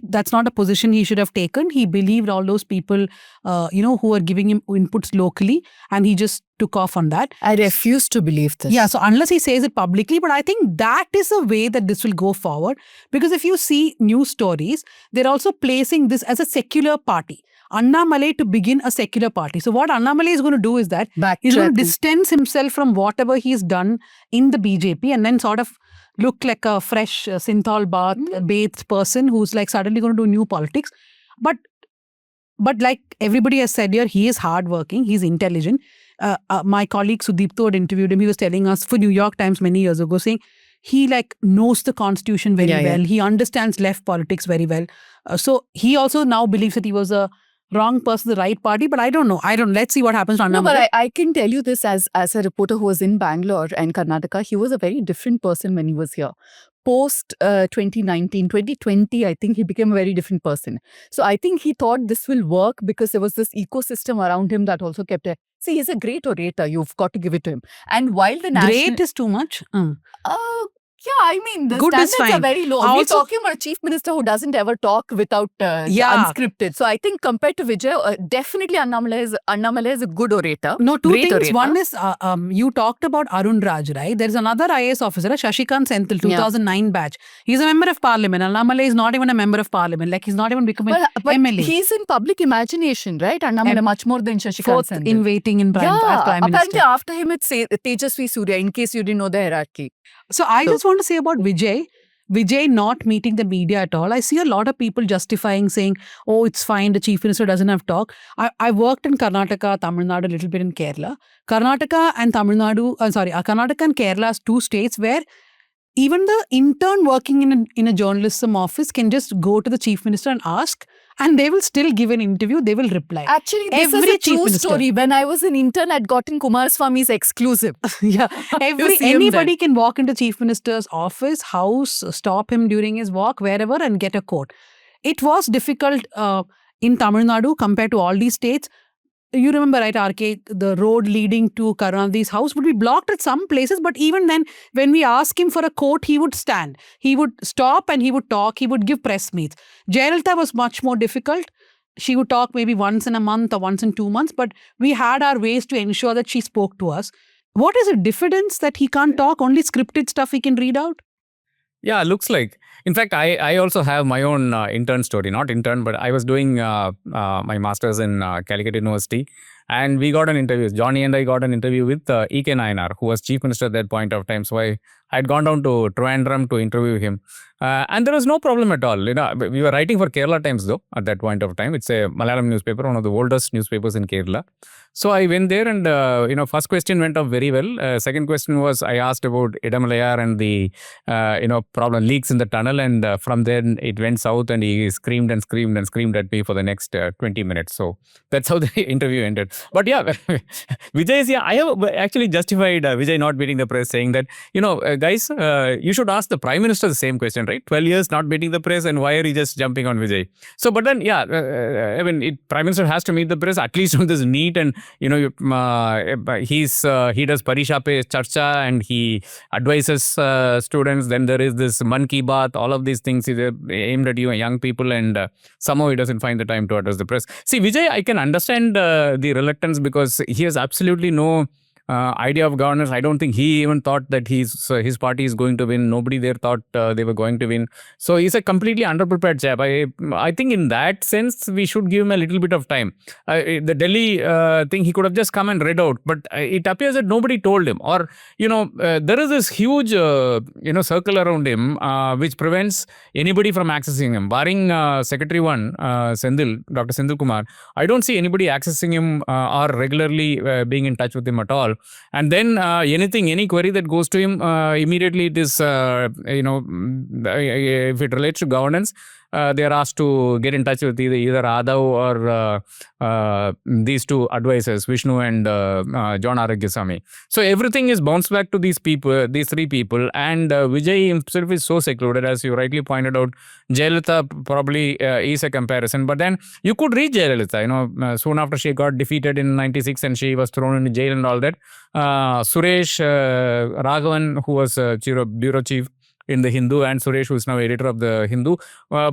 That's not a position he should have taken. He believed all those people, who were giving him inputs locally, and he just took off on that. I refuse to believe this. Yeah, so unless he says it publicly, but I think that is a way that this will go forward. Because if you see news stories, they're also placing this as a secular party. Annamalai to begin a secular party. So what Annamalai is going to do is that he's going to distance himself from whatever he's done in the BJP and then sort of look like a fresh synthol bathed person who's like suddenly going to do new politics. But like everybody has said here, he is hardworking, he's intelligent. My colleague Sudipto had interviewed him. He was telling us for New York Times many years ago, saying he knows the constitution very well. Yeah. He understands left politics very well. So he also now believes that he was a wrong person, the right party, but I don't know. Let's see what happens to Annamalai. No, but I can tell you this as a reporter who was in Bangalore and Karnataka, he was a very different person when he was here. Post 2019, 2020, I think he became a very different person. So I think he thought this will work because there was this ecosystem around him that also kept See, he's a great orator. You've got to give it to him. And while the national... Great is too much? Yeah, I mean, the Good is standards are fine. very low. We're Also- talking about a chief minister who doesn't ever talk without Yeah. unscripted. So I think compared to Vijay, definitely Annamalai is a good orator. No, two Great things. orator. One is you talked about Arun Raj, right? There is another IAS officer, Shashikant Senthil, 2009 batch. He's a member of parliament. Annamalai is not even a member of parliament. Like he's not even becoming But MLA. he's in public imagination, right? Annamalai much more than Shashikant Fourth Senthil. in waiting in prime, as Yeah, prime apparently minister. after him it's Tejasvi Surya, in case you didn't know the hierarchy. So I just want to say about Vijay not meeting the media at all. I see a lot of people justifying, saying, oh, it's fine, the chief minister doesn't have talk. I worked in Karnataka, Tamil Nadu, a little bit in Kerala. Karnataka and Karnataka and Kerala are two states where even the intern working in a journalism office can just go to the chief minister and ask, and they will still give an interview, they will reply. Actually, this Every is a chief true minister. story. When I was an intern, I'd gotten Kumaraswamy's exclusive. Yeah, You see him anybody can walk into chief minister's office, house, stop him during his walk, wherever, and get a quote. It was difficult in Tamil Nadu compared to all these states. You remember, right, RK, the road leading to Karunanidhi's house would be blocked at some places, but even then, when we asked him for a quote, he would stand. He would stop and he would talk. He would give press meets. Jayalalitha was much more difficult. She would talk maybe once in a month or once in 2 months, but we had our ways to ensure that she spoke to us. What is it, diffidence that he can't talk? Only scripted stuff he can read out? Yeah, looks like. In fact, I also have my own intern story. Not intern, but I was doing my master's in Calicut University. And we got an interview. Johnny and I got an interview with EK Nayanar, who was chief minister at that point of time. So I had gone down to Trivandrum to interview him. And there was no problem at all. You know, we were writing for Kerala Times, though, at that point of time. It's a Malayalam newspaper, one of the oldest newspapers in Kerala. So I went there and, first question went off very well. Second question was, I asked about Idamalayar and the, problem leaks in the tunnel. And from then it went south and he screamed and screamed and screamed at me for the next 20 minutes. So that's how the interview ended. But yeah, Vijay I have actually justified Vijay not meeting the press, saying that, guys, you should ask the Prime Minister the same question, right? 12 years not meeting the press, and why are you just jumping on Vijay? So, but then, yeah, Prime Minister has to meet the press, at least on this NEET, and, he does Parisha Pe Charcha, and he advises students. Then there is this Man Ki Baat, all of these things is aimed at young people, and somehow he doesn't find the time to address the press. See, Vijay, I can understand the reluctance, because he has absolutely no idea of governance. I don't think he even thought that his party is going to win. Nobody there thought they were going to win. So he's a completely underprepared chap. I think in that sense, we should give him a little bit of time. The Delhi thing, he could have just come and read out. But it appears that nobody told him. Or, there is this huge, circle around him, which prevents anybody from accessing him. Barring Secretary 1, Dr. Senthil Kumar, I don't see anybody accessing him or regularly being in touch with him at all. And then any query that goes to him, immediately it is, if it relates to governance, they are asked to get in touch with either Adav or these two advisors, Vishnu and John Aragyasamy. So everything is bounced back to these three people. And Vijay himself is so secluded, as you rightly pointed out. Jayalalitha probably is a comparison. But then you could read Jayalalitha, soon after she got defeated in 96 and she was thrown into jail and all that. Suresh Raghavan, who was bureau chief in the Hindu, and Suresh, who is now editor of the Hindu,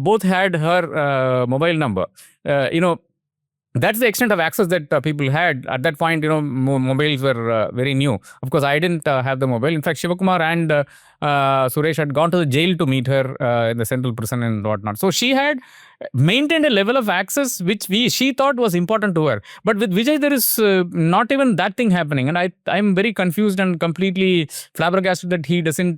both had her mobile number. That's the extent of access that people had. At that point, mobiles were very new. Of course, I didn't have the mobile. In fact, Shivakumar and Suresh had gone to the jail to meet her in the central prison and whatnot. So she had maintained a level of access which she thought was important to her. But with Vijay, there is not even that thing happening. And I'm very confused and completely flabbergasted that he doesn't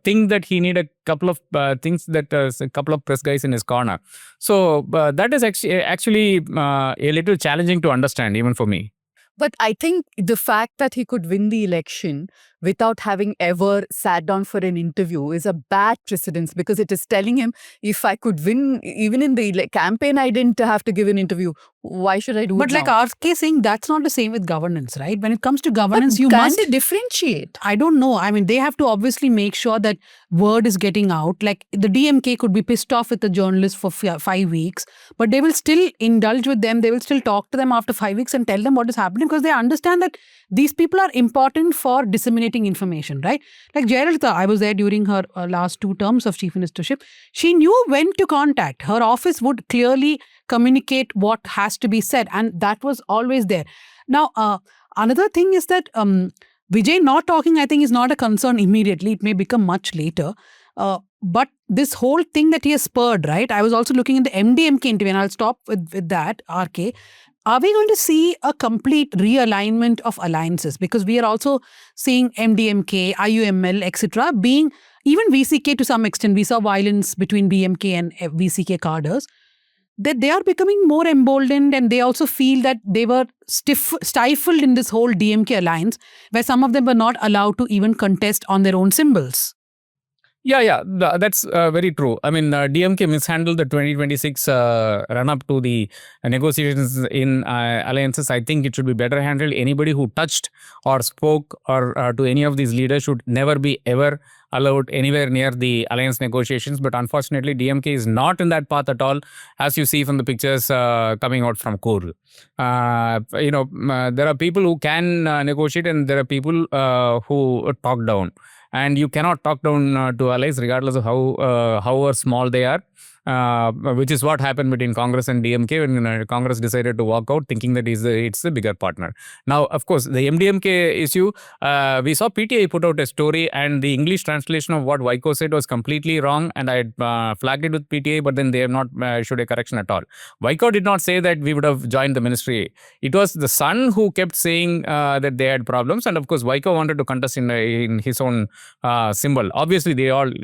think that he need a couple of things, that a couple of press guys in his corner. So that is actually a little challenging to understand, even for me. But I think the fact that he could win the election without having ever sat down for an interview is a bad precedence, because it is telling him, if I could win, even in the campaign, I didn't have to give an interview. Why should I do but it like now? RK saying, that's not the same with governance, right? When it comes to governance, But you can must they differentiate? I don't know. I mean, they have to obviously make sure that word is getting out. Like the DMK could be pissed off with the journalists for 5 weeks, but they will still indulge with them. They will still talk to them after 5 weeks and tell them what is happening. because they understand that these people are important for disseminating information, right? Like Jayalalitha, I was there during her last 2 terms of chief ministership. She knew when to contact. Her office would clearly communicate what has to be said, and that was always there. Now, another thing is that Vijay not talking, I think, is not a concern immediately. It may become much later. But this whole thing that he has spurred, right? I was also looking at the MDMK interview, and I'll stop with that, RK. Are we going to see a complete realignment of alliances? Because we are also seeing MDMK, IUML, etc. being, even VCK to some extent, we saw violence between BMK and VCK cadres. That they are becoming more emboldened, and they also feel that they were stifled in this whole DMK alliance, where some of them were not allowed to even contest on their own symbols. Yeah, that's very true. I mean, DMK mishandled the 2026 run-up to the negotiations in alliances. I think it should be better handled. Anybody who touched or spoke or to any of these leaders should never be ever allowed anywhere near the alliance negotiations. But unfortunately, DMK is not in that path at all, as you see from the pictures coming out from Kurl. There are people who can negotiate, and there are people who talk down. And you cannot talk down to allies regardless of however small they are, which is what happened between Congress and DMK when Congress decided to walk out, thinking that it's the bigger partner. Now, of course, the MDMK issue, we saw PTI put out a story, and the English translation of what Vaiko said was completely wrong, and I flagged it with PTI, but then they have not issued a correction at all. Vaiko did not say that we would have joined the ministry. It was the son who kept saying that they had problems, and of course, Vaiko wanted to contest in his own symbol. Obviously,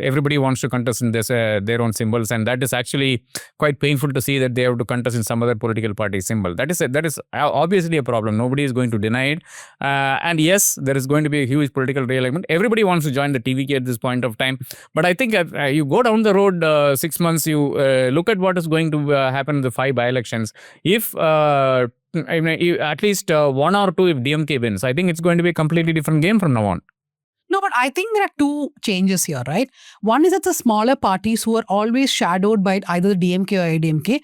everybody wants to contest in their own symbols, and that is actually quite painful to see that they have to contest in some other political party symbol. That is obviously a problem. Nobody is going to deny it. And yes, there is going to be a huge political realignment. Everybody wants to join the TVK at this point of time. But I think you go down the road 6 months, you look at what is going to happen in the 5 by-elections. If at least 1 or 2 if DMK wins, I think it's going to be a completely different game from now on. No, but I think there are 2 changes here, right? One is that the smaller parties who are always shadowed by either DMK or ADMK.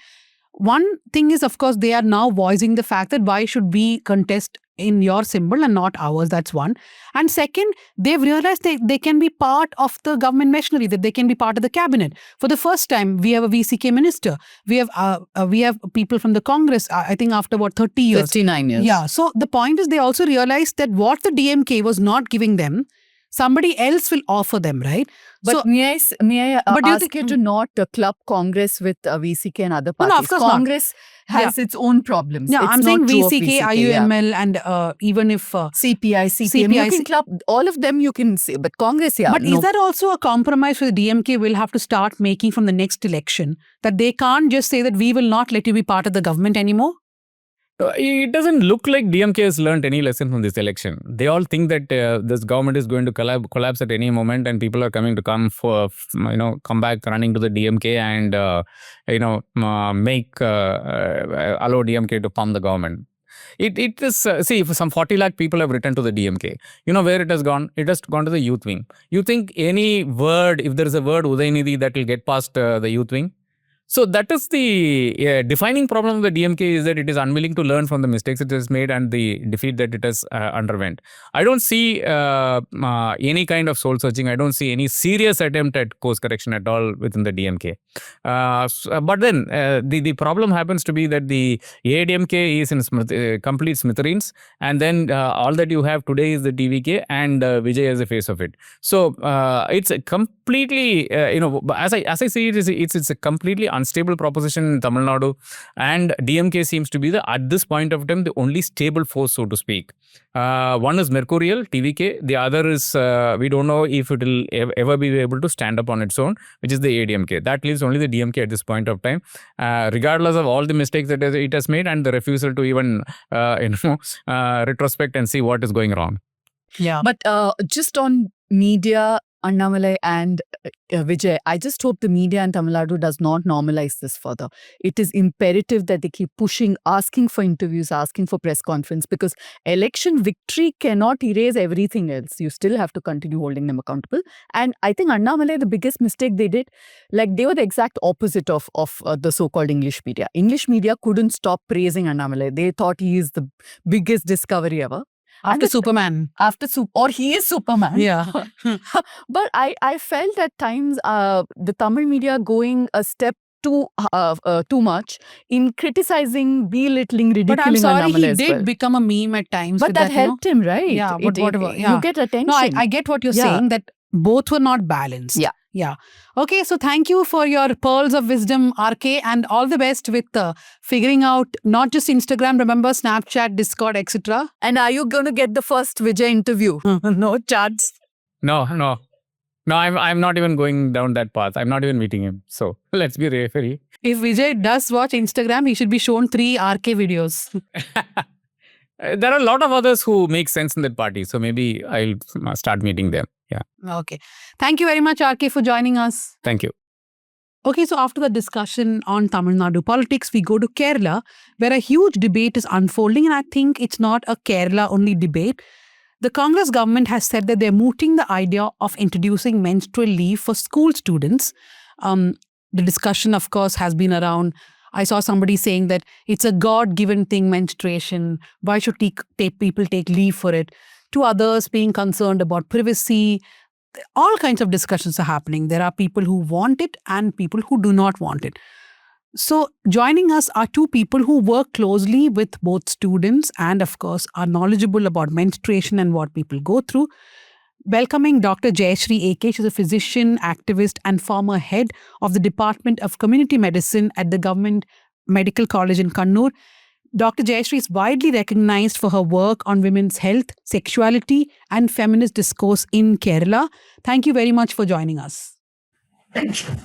One thing is, of course, they are now voicing the fact that why should we contest in your symbol and not ours? That's one. And second, they've realized they can be part of the government machinery, that they can be part of the cabinet. For the first time, we have a VCK minister. We have people from the Congress, I think after 30 years? 59 years. Yeah. So the point is, they also realized that what the DMK was not giving them, somebody else will offer them, right? But so, may I but do you ask you to not club Congress with VCK and other parties? No, of course Congress has its own problems. Yeah, it's I'm saying not true of VCK, IUML, and even if CPI, CPM, you can club all of them. You can say, but Congress, yeah. But is that also a compromise where the DMK will have to start making from the next election, that they can't just say that we will not let you be part of the government anymore? It doesn't look like DMK has learned any lesson from this election. They all think that this government is going to collapse at any moment, and people are come back running to the DMK and allow DMK to form the government. It is see, if some 40 lakh people have returned to the DMK. You know where it has gone? It has gone to the youth wing. You think any word, if there is a word Udaynidhi, that will get past the youth wing? So that is the defining problem of the DMK, is that it is unwilling to learn from the mistakes it has made and the defeat that it has underwent. I don't see any kind of soul searching. I don't see any serious attempt at course correction at all within the DMK. But then the problem happens to be that the ADMK is in complete smithereens, and then all that you have today is the TVK and Vijay as the face of it. So it's a completely, as I see it, it's a completely unstable proposition in Tamil Nadu, and DMK seems to be at this point of time the only stable force, so to speak. One is mercurial, TVK. The other is we don't know if it will ever be able to stand up on its own, which is the ADMK. That leaves only the DMK at this point of time, regardless of all the mistakes that it has made and the refusal to even retrospect and see what is going wrong. Yeah. But just on media Annamalai and Vijay, I just hope the media in Tamil Nadu does not normalize this further. It is imperative that they keep pushing, asking for interviews, asking for press conference, because election victory cannot erase everything else. You still have to continue holding them accountable. And I think Annamalai, the biggest mistake they did, like they were the exact opposite of the so-called English media. English media couldn't stop praising Annamalai. They thought he is the biggest discovery ever. After Superman. Or he is Superman. Yeah. But I felt at times the Tamil media going a step too much in criticizing, belittling, ridiculing But I'm sorry, Annamalai he as did well. become a meme at times. But with that you know. helped him, right? Yeah, but whatever. Yeah. You get attention. No, I get what you're Yeah. saying, that both were not balanced. Yeah. Yeah. Okay, so thank you for your pearls of wisdom, RK, and all the best with figuring out not just Instagram, remember Snapchat, Discord, etc. And are you going to get the first Vijay interview? No chance. No, I'm not even going down that path. I'm not even meeting him. So let's be very. If Vijay does watch Instagram, he should be shown 3 RK videos. There are a lot of others who make sense in that party. So maybe I'll start meeting them. Yeah. Okay. Thank you very much, RK, for joining us. Thank you. Okay, so after the discussion on Tamil Nadu politics, we go to Kerala, where a huge debate is unfolding. And I think it's not a Kerala-only debate. The Congress government has said that they're mooting the idea of introducing menstrual leave for school students. The discussion, of course, has been around. I saw somebody saying that it's a God-given thing, menstruation. Why should people take leave for it? To others being concerned about privacy. All kinds of discussions are happening. There are people who want it and people who do not want it. So joining us are 2 people who work closely with both students and, of course, are knowledgeable about menstruation and what people go through. Welcoming Dr Jayashree AK. She's a physician, activist, and former head of the Department of Community Medicine at the Government Medical College in Kannur. Dr. Jayashree is widely recognized for her work on women's health, sexuality, and feminist discourse in Kerala. Thank you very much for joining us. Thank you.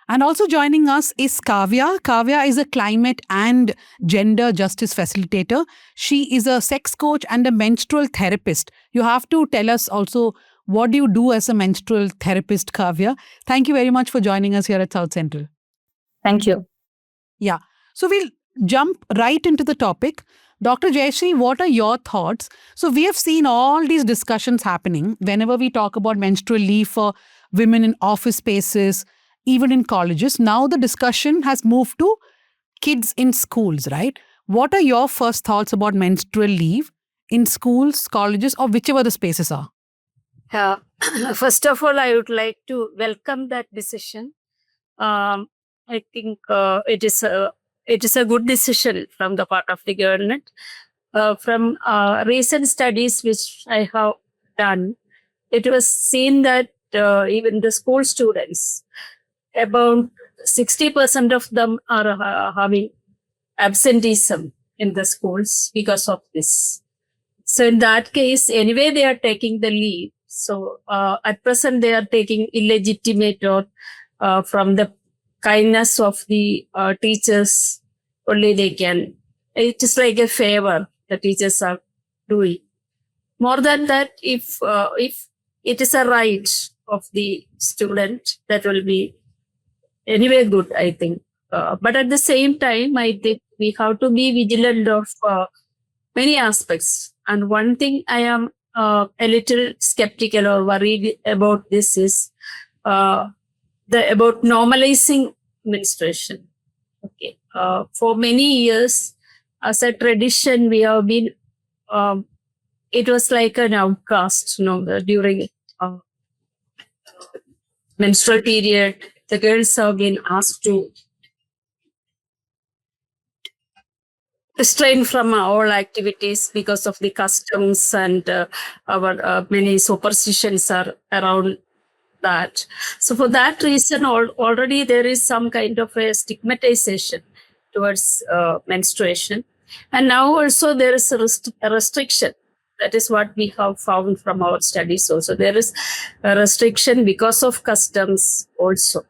And also joining us is Kavya. Kavya is a climate and gender justice facilitator. She is a sex coach and a menstrual therapist. You have to tell us also, what do you do as a menstrual therapist, Kavya? Thank you very much for joining us here at South Central. Thank you. Yeah. So we'll jump right into the topic. Dr. Jayashree, what are your thoughts? So we have seen all these discussions happening whenever we talk about menstrual leave for women in office spaces, even in colleges. Now the discussion has moved to kids in schools, right? What are your first thoughts about menstrual leave in schools, colleges, or whichever the spaces are? First of all, I would like to welcome that decision. I think it is a good decision from the part of the government. From recent studies which I have done, it was seen that even the school students, about 60% of them are having absenteeism in the schools because of this. So in that case, anyway, they are taking the leave. So at present, they are taking illegitimate or from the kindness of the teachers, only they can. It is like a favor the teachers are doing. More than that, if it is a right of the student, that will be anyway good, I think. But at the same time, I think we have to be vigilant of many aspects. And one thing I am a little skeptical or worried about this is about normalizing menstruation. Okay, for many years, as a tradition, we have been. It was like an outcast, during menstrual period, the girls have been asked to restrain from all activities because of the customs and our many superstitions are around that. So for that reason, already there is some kind of a stigmatization towards menstruation. And now also there is a restriction. That is what we have found from our studies also. There is a restriction because of customs also.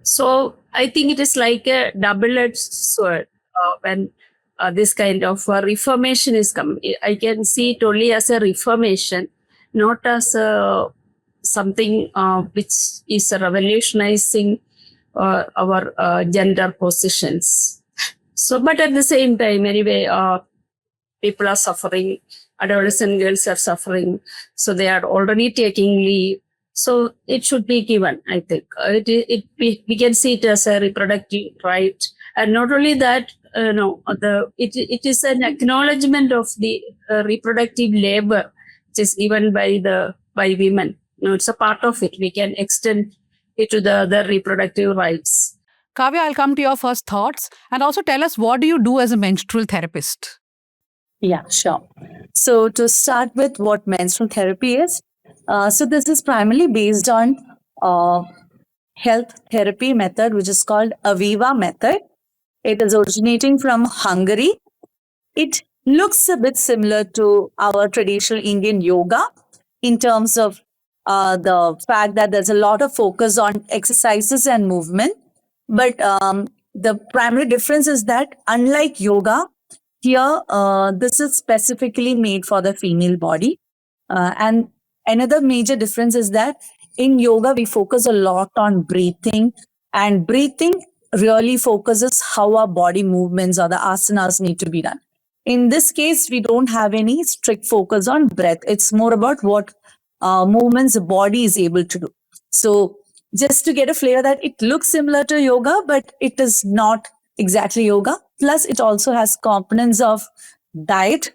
So I think it is like a double-edged sword when this kind of reformation is coming. I can see it only as a reformation, not as a something which is revolutionizing our gender positions. So, but at the same time, anyway, people are suffering. Adolescent girls are suffering. So they are already taking leave. So it should be given, I think. We can see it as a reproductive right. And not only that, it is an acknowledgement of the reproductive labor which is given by women. It's a part of it. We can extend it to the other reproductive rights. Kavya, I'll come to your first thoughts and also tell us, what do you do as a menstrual therapist? Yeah, sure. So to start with what menstrual therapy is, so this is primarily based on health therapy method, which is called Aviva method. It is originating from Hungary. It looks a bit similar to our traditional Indian yoga in terms of the fact that there's a lot of focus on exercises and movement. But the primary difference is that unlike yoga, here this is specifically made for the female body. And another major difference is that in yoga, we focus a lot on breathing, and breathing really focuses how our body movements or the asanas need to be done. In this case, we don't have any strict focus on breath. It's more about what movements the body is able to do. So just to get a flavor that it looks similar to yoga, but it is not exactly yoga. Plus, it also has components of diet,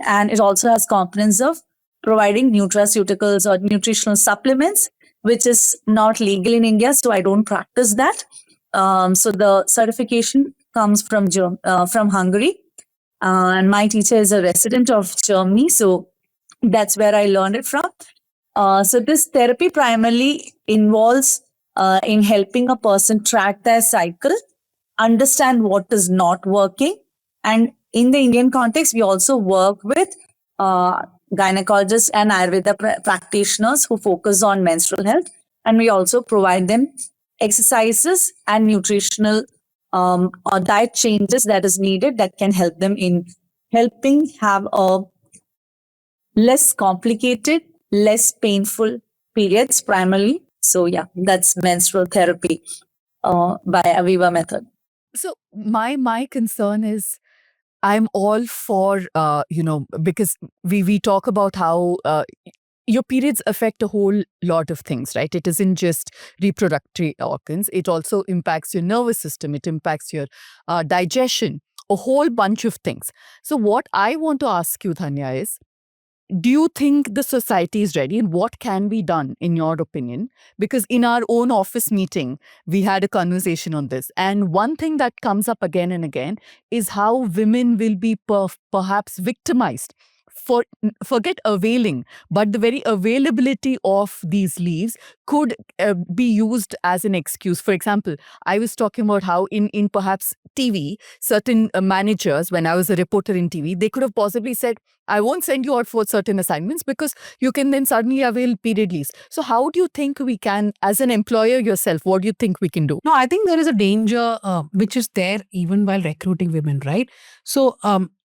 and it also has components of providing nutraceuticals or nutritional supplements, which is not legal in India, so I don't practice that. So the certification comes from Hungary, and my teacher is a resident of Germany, so that's where I learned it from. So this therapy primarily involves in helping a person track their cycle, understand what is not working, and in the Indian context, we also work with gynecologists and Ayurveda practitioners who focus on menstrual health, and we also provide them exercises and nutritional or diet changes that is needed that can help them in helping have a less complicated, less painful periods primarily. So yeah, that's menstrual therapy by Aviva method. So my concern is, I'm all for, because we talk about how your periods affect a whole lot of things, right? It isn't just reproductive organs. It also impacts your nervous system. It impacts your digestion, a whole bunch of things. So what I want to ask you, Dhanya, is, do you think the society is ready, and what can be done in your opinion? Because in our own office meeting, we had a conversation on this. And one thing that comes up again and again is how women will be perhaps victimized. Forget availing, but the very availability of these leaves could be used as an excuse. For example, I was talking about how in perhaps TV, certain managers, when I was a reporter in TV, they could have possibly said, I won't send you out for certain assignments because you can then suddenly avail period leaves. So how do you think we can, as an employer yourself, what do you think we can do? No, I think there is a danger which is there even while recruiting women, right? So,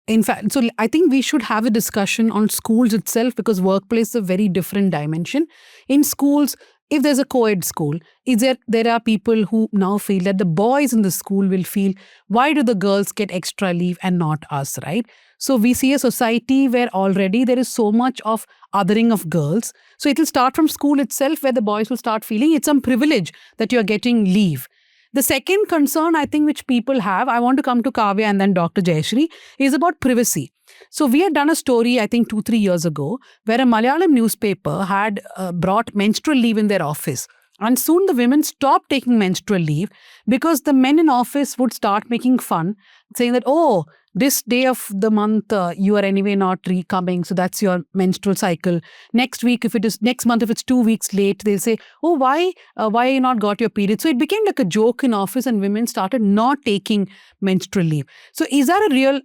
in fact, so I think we should have a discussion on schools itself, because workplace is a very different dimension. In schools, if there's a co-ed school, there are people who now feel that the boys in the school will feel, why do the girls get extra leave and not us, right? So we see a society where already there is so much of othering of girls. So it will start from school itself, where the boys will start feeling it's some privilege that you're getting leave. The second concern, I think, which people have, I want to come to Kavya and then Dr. Jayashree, is about privacy. So we had done a story, I think 2-3 years ago, where a Malayalam newspaper had brought menstrual leave in their office. And soon the women stopped taking menstrual leave because the men in office would start making fun, saying that, oh, this day of the month, you are anyway not coming, so that's your menstrual cycle. Next month, if it's 2 weeks late, they'll say, oh, why you not got your period? So it became like a joke in office, and women started not taking menstrual leave. So is that a real,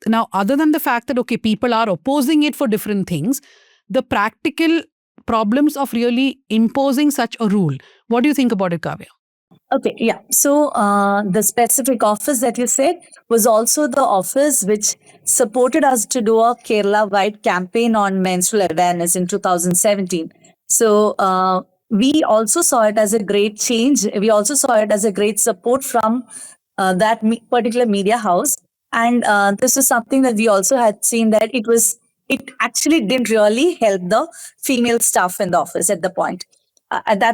now other than the fact that, okay, people are opposing it for different things, the practical problems of really imposing such a rule, what do you think about it, Kavya? Okay, yeah. So the specific office that you said was also the office which supported us to do a Kerala-wide campaign on menstrual awareness in 2017. So we also saw it as a great change. We also saw it as a great support from that particular media house. And this is something that we also had seen that it actually didn't really help the female staff in the office at that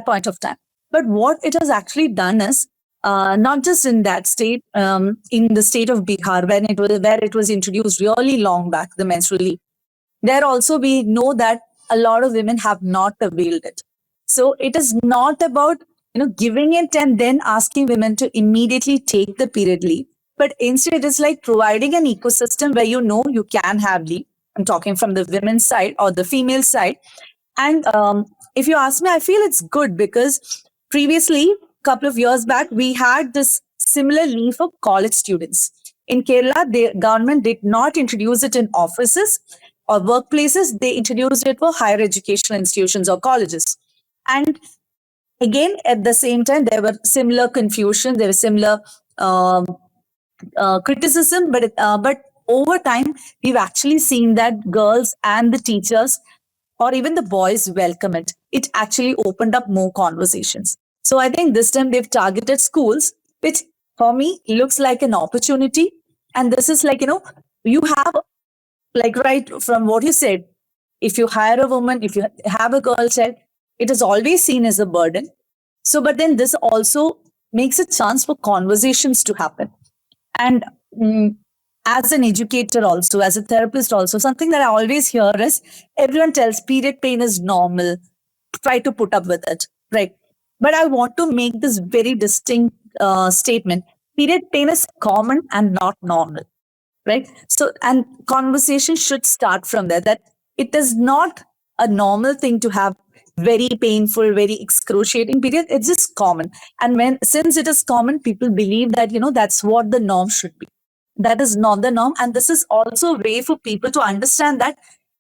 point of time. But what it has actually done is not just in that state, in the state of Bihar, where it was introduced really long back, the menstrual leave. There also we know that a lot of women have not availed it. So it is not about giving it and then asking women to immediately take the period leave, but instead it is like providing an ecosystem where you can have leave. I'm talking from the women's side or the female side. And if you ask me, I feel it's good because previously, a couple of years back, we had this similar leave for college students. In Kerala, the government did not introduce it in offices or workplaces. They introduced it for higher educational institutions or colleges. And again, at the same time, there were similar confusion, there was similar criticism, but over time, we've actually seen that girls and the teachers or even the boys welcome it. It actually opened up more conversations. So I think this time they've targeted schools, which for me looks like an opportunity. And this is like, you have, like, right from what you said, if you hire a woman, if you have a girl child, it is always seen as a burden. So, but then this also makes a chance for conversations to happen. And as an educator also, as a therapist also, something that I always hear is everyone tells period pain is normal, try to put up with it, right? But I want to make this very distinct statement. Period pain is common and not normal, right? So, and conversation should start from there, that it is not a normal thing to have very painful, very excruciating period. It's just common. And since it is common, people believe that, that's what the norm should be. That is not the norm. And this is also a way for people to understand that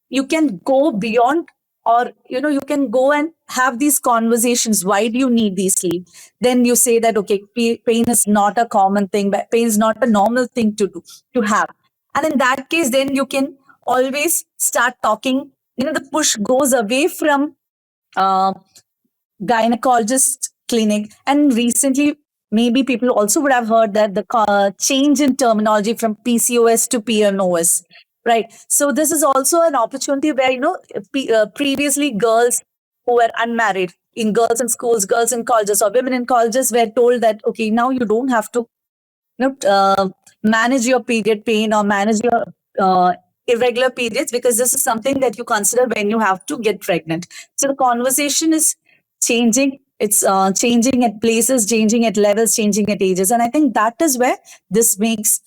you can go beyond, or, you can go and have these conversations. Why do you need these leave? Then you say that, okay, pain is not a common thing, but pain is not a normal thing to have. And in that case, then you can always start talking, the push goes away from gynecologist clinic. And recently, maybe people also would have heard that the change in terminology from PCOS to PNOS, right? So this is also an opportunity where, previously girls who were unmarried in girls in schools, girls in colleges, or women in colleges were told that, okay, now you don't have to manage your period pain or manage your irregular periods, because this is something that you consider when you have to get pregnant. So the conversation is changing. It's changing at places, changing at levels, changing at ages. And I think that is where this makes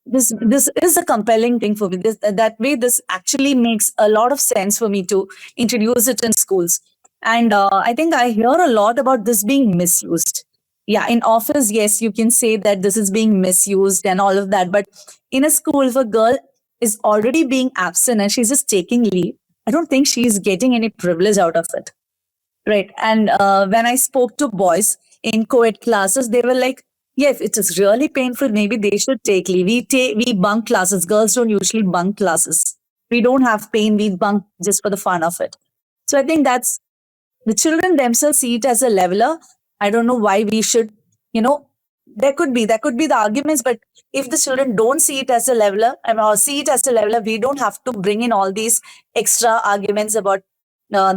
this is a compelling thing for me. That way, this actually makes a lot of sense for me to introduce it in schools. And I think I hear a lot about this being misused. Yeah, in office, yes, you can say that this is being misused and all of that. But in a school, if a girl is already being absent and she's just taking leave, I don't think she's getting any privilege out of it. Right. And when I spoke to boys in co-ed classes, they were like, yeah, if it is really painful, maybe they should take leave. We bunk classes. Girls don't usually bunk classes. We don't have pain. We bunk just for the fun of it. So I think that's, the children themselves see it as a leveler. I don't know why we should, there could be the arguments, but if the children don't see it as a leveler, or see it as a leveler, we don't have to bring in all these extra arguments about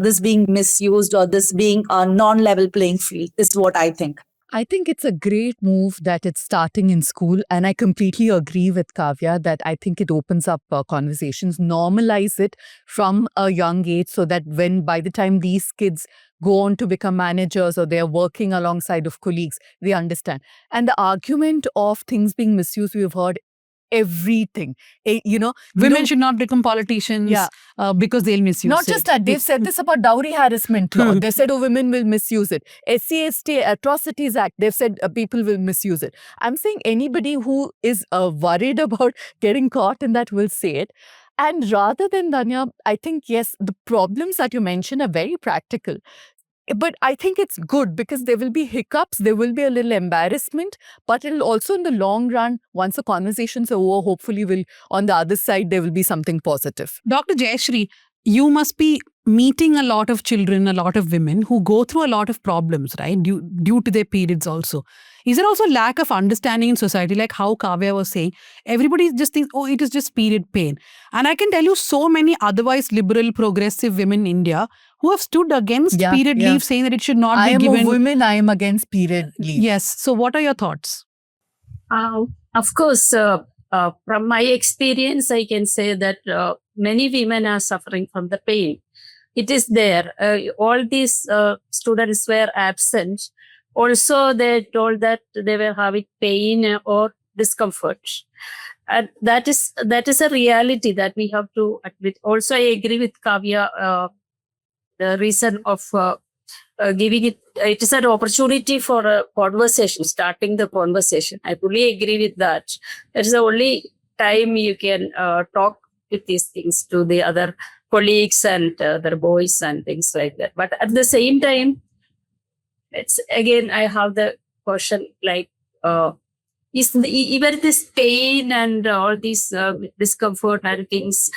this being misused or this being a non-level playing field. This is what I think. I think it's a great move that it's starting in school. And I completely agree with Kavya that I think it opens up conversations, normalize it from a young age, so that by the time these kids go on to become managers or they're working alongside of colleagues, they understand. And the argument of things being misused, we've heard everything. Women should not become politicians because they'll misuse Not it. just that, they've said this about dowry harassment law. They said, women will misuse it. SC/ST Atrocities Act, they've said people will misuse it. I'm saying anybody who is worried about getting caught in that will say it. And rather than, Dhanya, I think, yes, the problems that you mentioned are very practical. But I think it's good because there will be hiccups, there will be a little embarrassment, but it'll also in the long run, once the conversations are over, hopefully on the other side, there will be something positive. Dr. Jayashree, you must be meeting a lot of children, a lot of women who go through a lot of problems, right, due to their periods also. Is there also lack of understanding in society, like how Kavya was saying? Everybody just thinks, oh, it is just period pain. And I can tell you so many otherwise liberal, progressive women in India who have stood against period leave, saying that it should not be given. I am a woman, I am against period leave. Yes. So what are your thoughts? Of course, from my experience, I can say that many women are suffering from the pain. It is there. All these students were absent. Also, they told that they were having pain or discomfort. And that is a reality that we have to admit. Also, I agree with Kavya, the reason of giving it is an opportunity for a conversation, starting the conversation. I fully agree with that. It is the only time you can talk with these things to the other colleagues and other boys and things like that. But at the same time, it's again, I have the question like, even this pain and all these discomfort and things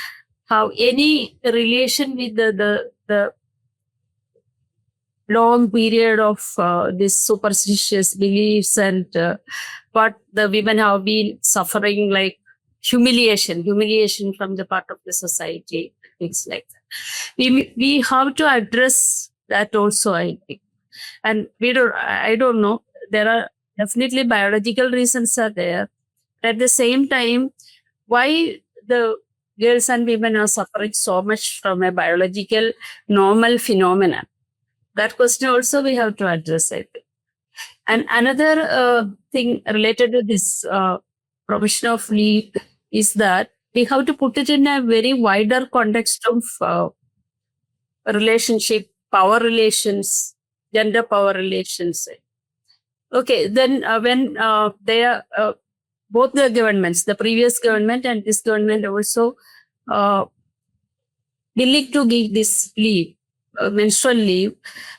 have any relation with the long period of this superstitious beliefs and what the women have been suffering, like humiliation from the part of the society, things like that. We have to address that also, I think. And I don't know, there are definitely biological reasons are there. At the same time, why the girls and women are suffering so much from a biological normal phenomenon? That question also we have to address, I think. And another thing related to this provision of leave is that we have to put it in a very wider context of relationship, power relations, gender power relations. Okay, then when they are both the governments, the previous government and this government also willing to give this leave, menstrual leave,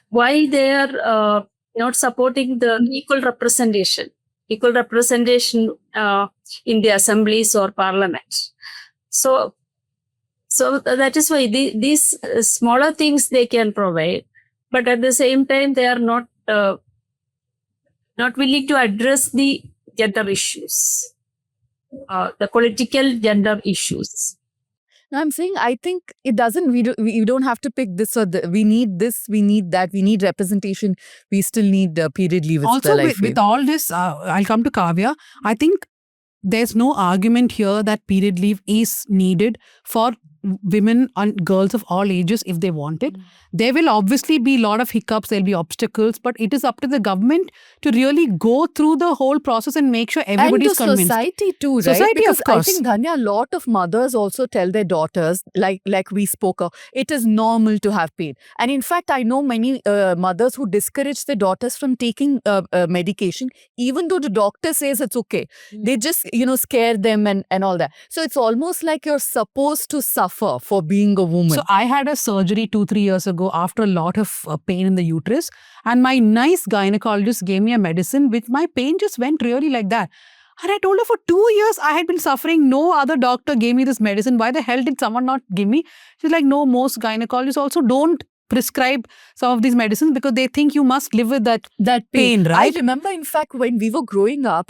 why they are not supporting the equal representation in the assemblies or parliament. So that is why these smaller things they can provide, but at the same time they are not willing to address the gender issues, the political gender issues. No, I'm saying I think it doesn't. We don't have to pick this or we need this. We need that. We need representation. We still need period leave. Also, with all this, I'll come to Kavya. I think there's no argument here that period leave is needed for women and girls of all ages if they want it. There will obviously be a lot of hiccups, there'll be obstacles, but it is up to the government to really go through the whole process and make sure everybody's convinced. And society too, right? Society, because of course. I think, Dhanya, a lot of mothers also tell their daughters, like we spoke of, it is normal to have pain. And in fact, I know many mothers who discourage their daughters from taking medication, even though the doctor says it's okay. They just, scare them and all that. So it's almost like you're supposed to suffer for being a woman. So I had a surgery 2-3 years ago after a lot of pain in the uterus, and my nice gynecologist gave me a medicine which my pain just went really like that. And I told her for 2 years I had been suffering. No other doctor gave me this medicine. Why the hell did someone not give me? She's like, no, most gynecologists also don't prescribe some of these medicines because they think you must live with that pain, right? I remember, in fact, when we were growing up,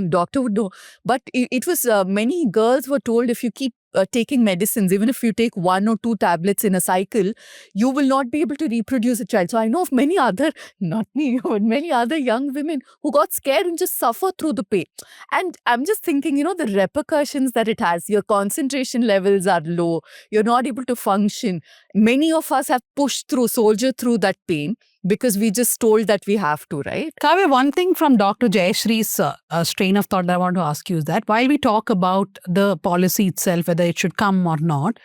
doctor would know, but it was many girls were told if you keep taking medicines, even if you take 1 or 2 tablets in a cycle, you will not be able to reproduce a child. So I know of many other, not me, but many other young women who got scared and just suffer through the pain. And I'm just thinking, the repercussions that it has. Your concentration levels are low. You're not able to function. Many of us have soldiered through that pain because we just told that we have to, right? Kavya, one thing from Dr. Jayashree's strain of thought that I want to ask you is that while we talk about the policy itself, whether it should come or not,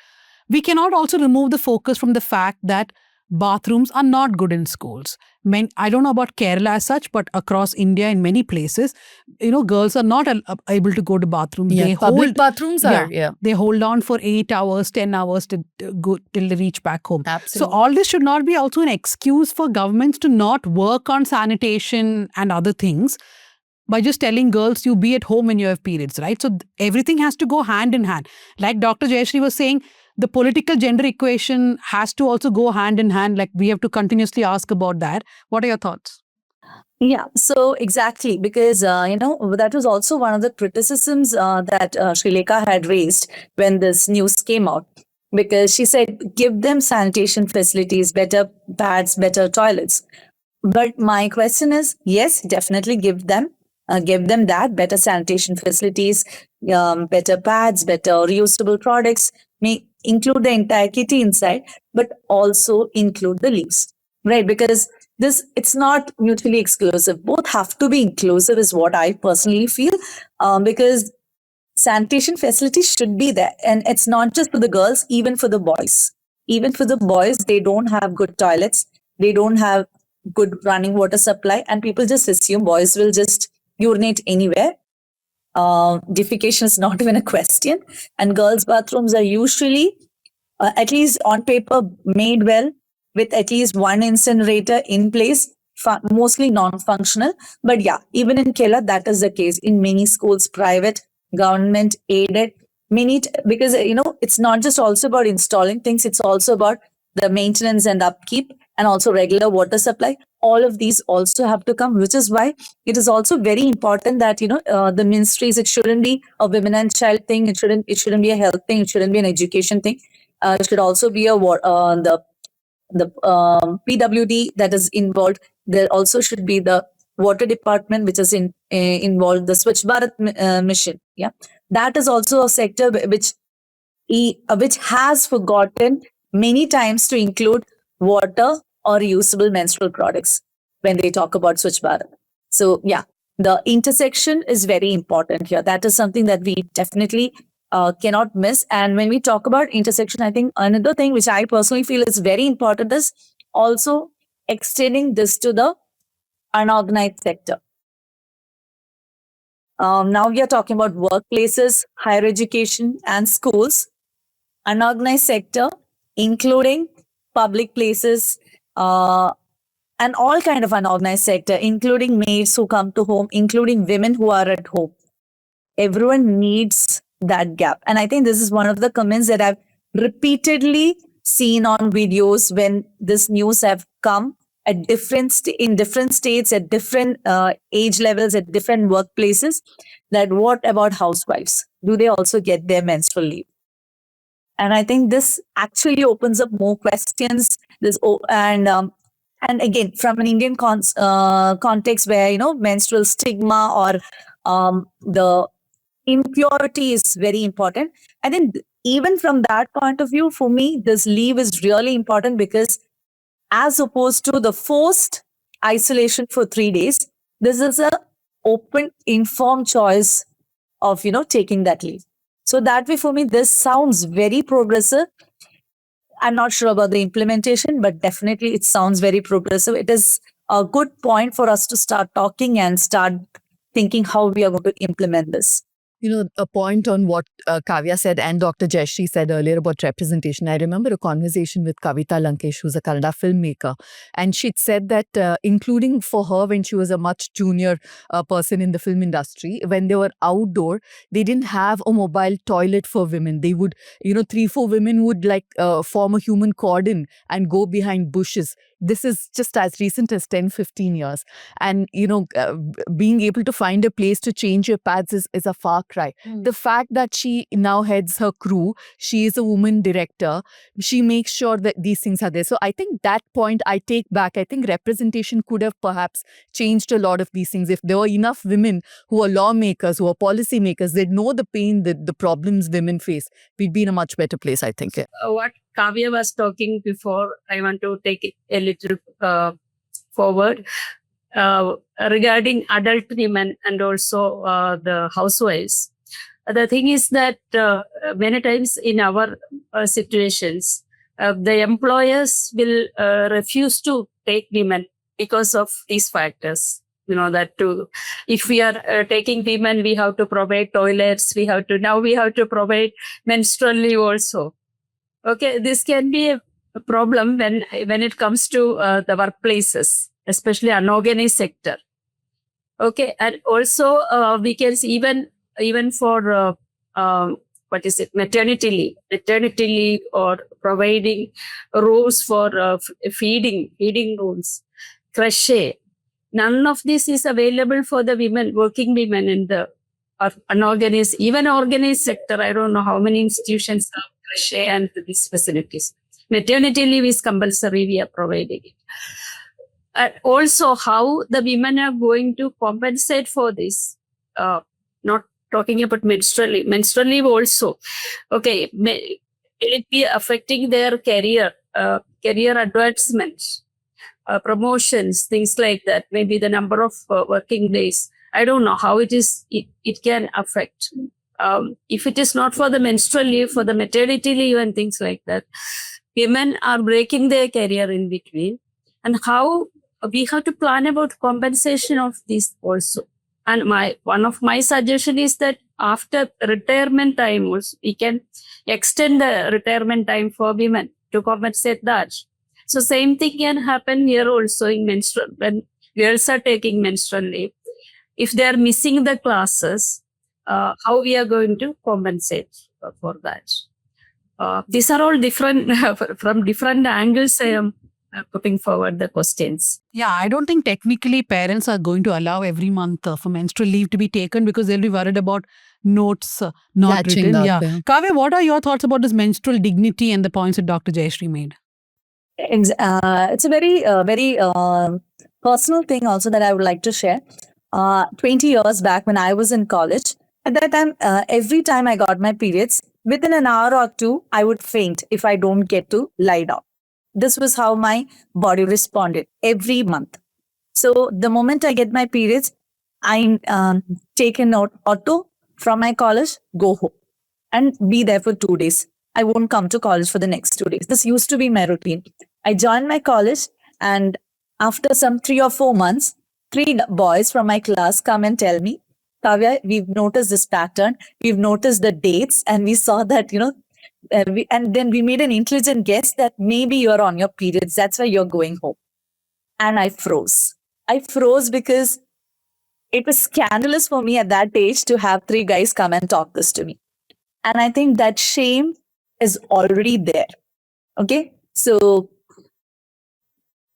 we cannot also remove the focus from the fact that bathrooms are not good in schools. I don't know about Kerala as such, but across India in many places, girls are not able to go to bathrooms. Yeah, public bathrooms are. They hold on for 8 hours, 10 hours to go till they reach back home. Absolutely. So all this should not be also an excuse for governments to not work on sanitation and other things by just telling girls you be at home when you have periods, right? So everything has to go hand in hand. Like Dr. Jayashree was saying, the political gender equation has to also go hand in hand. Like, we have to continuously ask about that. What are your thoughts? Yeah, so exactly, because that was also one of the criticisms that Sri Lanka had raised when this news came out, because she said, give them sanitation facilities, better pads, better toilets. But my question is, yes, definitely give them that better sanitation facilities, better pads, better reusable products. May include the entire kitty inside, but also include the leaves, right? Because it's not mutually exclusive. Both have to be inclusive, is what I personally feel, because sanitation facilities should be there, and it's not just for the girls, even for the boys. Even for the boys, they don't have good toilets, they don't have good running water supply, and people just assume boys will just urinate anywhere. Defecation is not even a question, and girls' bathrooms are usually, at least on paper, made well, with at least one incinerator in place, mostly non-functional. But yeah, even in Kerala, that is the case in many schools, private, government, aided, because it's not just also about installing things; it's also about the maintenance and upkeep, and also regular water supply. All of these also have to come, which is why it is also very important that the ministries. It shouldn't be a women and child thing. It shouldn't be a health thing. It shouldn't be an education thing. It should also be the PWD that is involved. There also should be the water department, which is involved, the Swachh Bharat mission. Yeah, that is also a sector which has forgotten many times to include water or reusable menstrual products when they talk about Swachh Bharat. So yeah, the intersection is very important here. That is something that we definitely cannot miss. And when we talk about intersection, I think another thing which I personally feel is very important is also extending this to the unorganized sector. Now we are talking about workplaces, higher education, and schools. Unorganized sector, including public places, and all kind of unorganized sector, including maids who come to home, including women who are at home. Everyone needs that gap. And I think this is one of the comments that I've repeatedly seen on videos when this news have come at in different states, at different age levels, at different workplaces, that what about housewives? Do they also get their menstrual leave? And I think this actually opens up more questions. And again, from an Indian context where menstrual stigma or the impurity is very important. I think even from that point of view, for me, this leave is really important, because as opposed to the forced isolation for 3 days, this is a open, informed choice of taking that leave. So that way, for me, this sounds very progressive. I'm not sure about the implementation, but definitely it sounds very progressive. It is a good point for us to start talking and start thinking how we are going to implement this. A point on what Kavya said and Dr. Jayashree said earlier about representation. I remember a conversation with Kavita Lankesh, who's a Kannada filmmaker, and she'd said that including for her when she was a much junior person in the film industry, when they were outdoor, they didn't have a mobile toilet for women. They would, 3-4 women would form a human cordon and go behind bushes. This is just as recent as 10-15 years. And, being able to find a place to change your pads is a far cry. The fact that she now heads her crew, she is a woman director, she makes sure that these things are there. So I think that point I take back. I think representation could have perhaps changed a lot of these things. If there were enough women who are lawmakers, who are policymakers, they'd know the pain, the problems women face, we'd be in a much better place, I think. What Kavya was talking before, I want to take it a little forward. Regarding adult women and also the housewives. The thing is that many times in our situations, the employers will refuse to take women because of these factors. That too, if we are taking women, we have to provide toilets, we have to provide menstrual leave also. Okay, this can be a problem when it comes to the workplaces, especially unorganized sector. Okay, and also we can see even for maternity leave, or providing rooms for feeding rooms, crochet. None of this is available for the women, working women in the unorganized, even organized sector. I don't know how many institutions have crochet and these facilities. Maternity leave is compulsory. We are providing it. And also, how the women are going to compensate for this? Not talking about menstrual leave also. Okay, will it be affecting their career advancement, promotions, things like that? Maybe the number of working days. I don't know how it can affect. If it is not for the menstrual leave, for the maternity leave and things like that, women are breaking their career in between. And how we have to plan about compensation of this also. And one of my suggestion is that after retirement time also, we can extend the retirement time for women to compensate that. So same thing can happen here also in menstrual, when girls are taking menstrual leave. If they are missing the classes, how we are going to compensate for that? These are all different, from different angles I am putting forward the questions. Yeah, I don't think technically parents are going to allow every month for menstrual leave to be taken because they'll be worried about notes not Catching written. up, Yeah. yeah. Kavya, what are your thoughts about this menstrual dignity and the points that Dr. Jayashree made? It's a very personal thing also that I would like to share. 20 years back when I was in college, at that time, every time I got my periods, within an hour or two, I would faint if I don't get to lie down. This was how my body responded every month. So the moment I get my periods, I take an auto from my college, go home and be there for 2 days. I won't come to college for the next 2 days. This used to be my routine. I joined my college, and after some 3 or 4 months, 3 boys from my class come and tell me, Kavya, we've noticed this pattern. We've noticed the dates, and we saw that, and then we made an intelligent guess that maybe you're on your periods. That's why you're going home. And I froze. I froze because it was scandalous for me at that age to have 3 guys come and talk this to me. And I think that shame is already there. Okay. So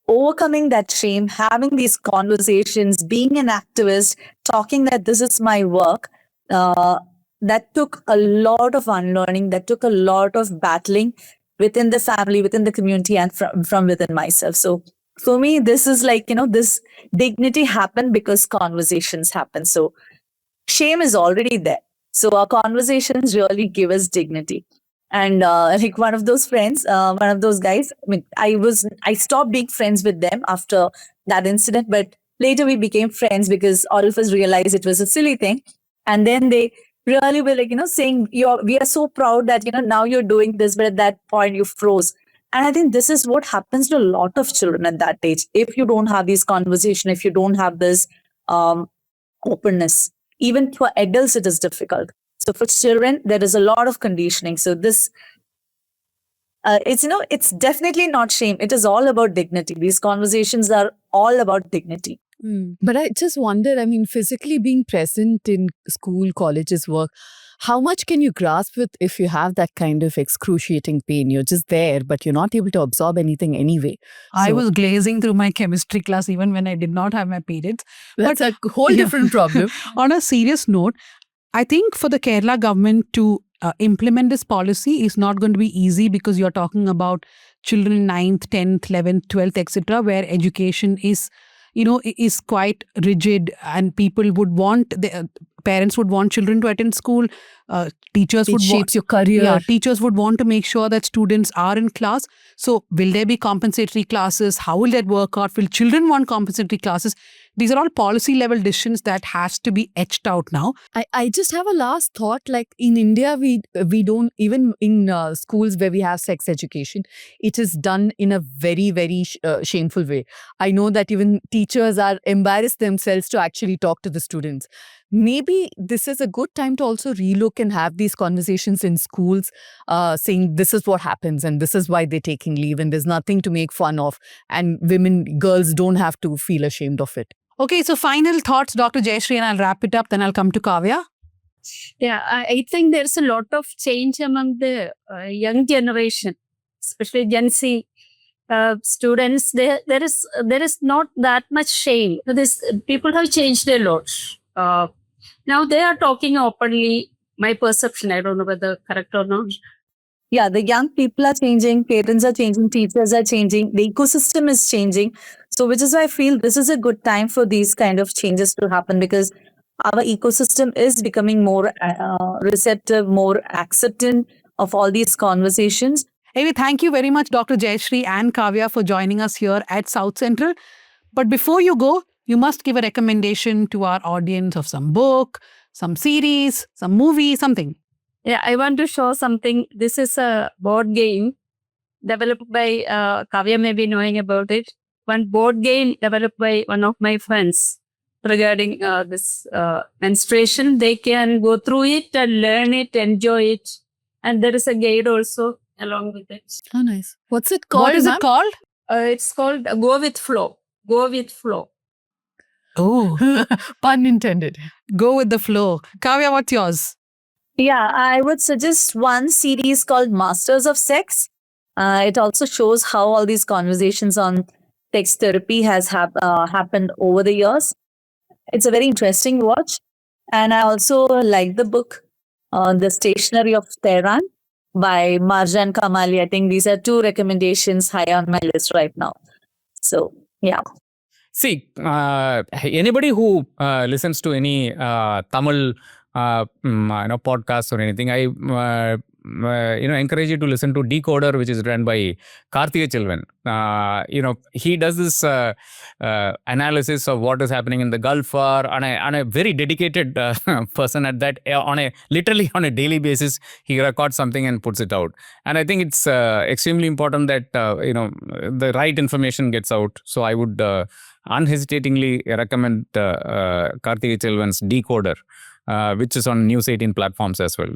overcoming that shame, having these conversations, being an activist, talking that this is my work, that took a lot of unlearning, that took a lot of battling within the family, within the community, and from within myself. So for me, this is like, this dignity happened because conversations happen. So shame is already there. So our conversations really give us dignity. And like one of those friends, one of those guys, I stopped being friends with them after that incident, but later we became friends because all of us realized it was a silly thing. And then they really were like, saying, we are so proud that, now you're doing this, but at that point you froze. And I think this is what happens to a lot of children at that age. If you don't have these conversations, if you don't have this openness, even for adults, it is difficult. So for children, there is a lot of conditioning. So this, it's definitely not shame. It is all about dignity. These conversations are all about dignity. But I just wonder, physically being present in school, colleges, work, how much can you grasp with if you have that kind of excruciating pain? You're just there, but you're not able to absorb anything anyway. I was glazing through my chemistry class even when I did not have my periods. That's a whole different problem. On a serious note, I think for the Kerala government to implement this policy is not going to be easy because you're talking about children in 9th, 10th, 11th, 12th, etc., where education is quite rigid, and people would want, parents would want children to attend school. Teachers would shapes your career. Yeah, teachers would want to make sure that students are in class. So will there be compensatory classes? How will that work out? Will children want compensatory classes? These are all policy level decisions that has to be etched out now. I just have a last thought. Like in India, we don't, even in schools where we have sex education, it is done in a very, very shameful way. I know that even teachers are embarrassed themselves to actually talk to the students. Maybe this is a good time to also relook and have these conversations in schools, saying this is what happens and this is why they're taking leave and there's nothing to make fun of, and girls don't have to feel ashamed of it. Okay, so final thoughts, Dr. Jayashree, and I'll wrap it up, then I'll come to Kavya. Yeah, I think there's a lot of change among the young generation, especially Gen Z students. There is not that much shame. People have changed a lot. Now they are talking openly. My perception, I don't know whether correct or not. Yeah, the young people are changing, parents are changing, teachers are changing, the ecosystem is changing. So, which is why I feel this is a good time for these kind of changes to happen, because our ecosystem is becoming more receptive, more acceptant of all these conversations. Anyway, thank you very much, Dr. Jayashree and Kavya, for joining us here at South Central. But before you go, you must give a recommendation to our audience of some book, some series, some movie, something. Yeah, I want to show something. This is a board game developed by Kavya, may be knowing about it. One board game developed by one of my friends regarding this menstruation. They can go through it and learn it, enjoy it. And there is a guide also along with it. Oh, nice. What's it called? What is ma'am? it called? It's called Go With Flow. Go With Flow. Oh, Pun intended. go with the flow. Kavya, what's yours? Yeah, I would suggest one series called Masters of Sex. It also shows how all these conversations on sex therapy has happened over the years. It's a very interesting watch. And I also like the book, The Stationery of Tehran by Marjan Kamali. I think these are two recommendations high on my list right now. So, yeah. See, anybody who listens to any Tamil podcasts or anything, I encourage you to listen to Decoder, which is run by Karthika Chilvan. He does this analysis of what is happening in the Gulf War on a very dedicated person at that. Literally on a daily basis, he records something and puts it out. And I think it's extremely important that the right information gets out. So I would unhesitatingly recommend Karthika Chilvan's Decoder, which is on News 18 platforms as well.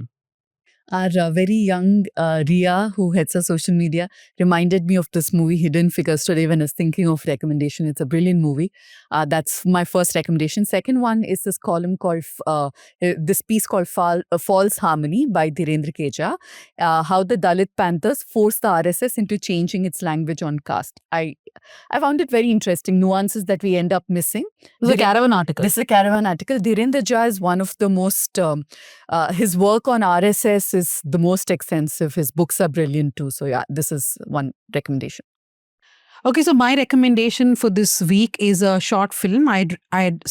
Our very young Ria, who heads our social media, reminded me of this movie, Hidden Figures, today when I was thinking of recommendation. It's a brilliant movie. That's my first recommendation. Second one is this column called, this piece called False Harmony by Dhirendra Keja, how the Dalit Panthers forced the RSS into changing its language on caste. I found it very interesting, nuances that we end up missing. This is a caravan article. This is a caravan article. Dhirendra Keja is one of the most, his work on RSS is the most extensive. His books are brilliant too. So yeah, this is one recommendation. Okay, so my recommendation for this week is a short film. I had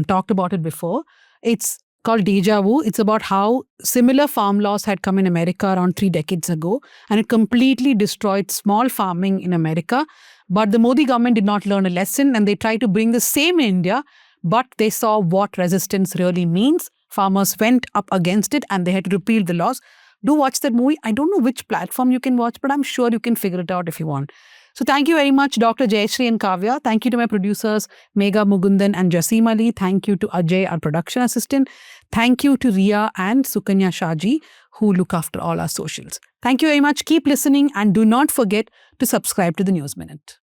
talked about it before. It's called Deja Vu. It's about how similar farm laws had come in America around 3 decades ago, and it completely destroyed small farming in America. But the Modi government did not learn a lesson, and they tried to bring the same in India, but they saw what resistance really means. Farmers went up against it and they had to repeal the laws. Do watch that movie. I don't know which platform you can watch, but I'm sure you can figure it out if you want. So thank you very much, Dr. Jayashree and Kavya. Thank you to my producers, Megha Mugundan and Jaseem Ali. Thank you to Ajay, our production assistant. Thank you to Ria and Sukanya Shaji, who look after all our socials. Thank you very much. Keep listening and do not forget to subscribe to the News Minute.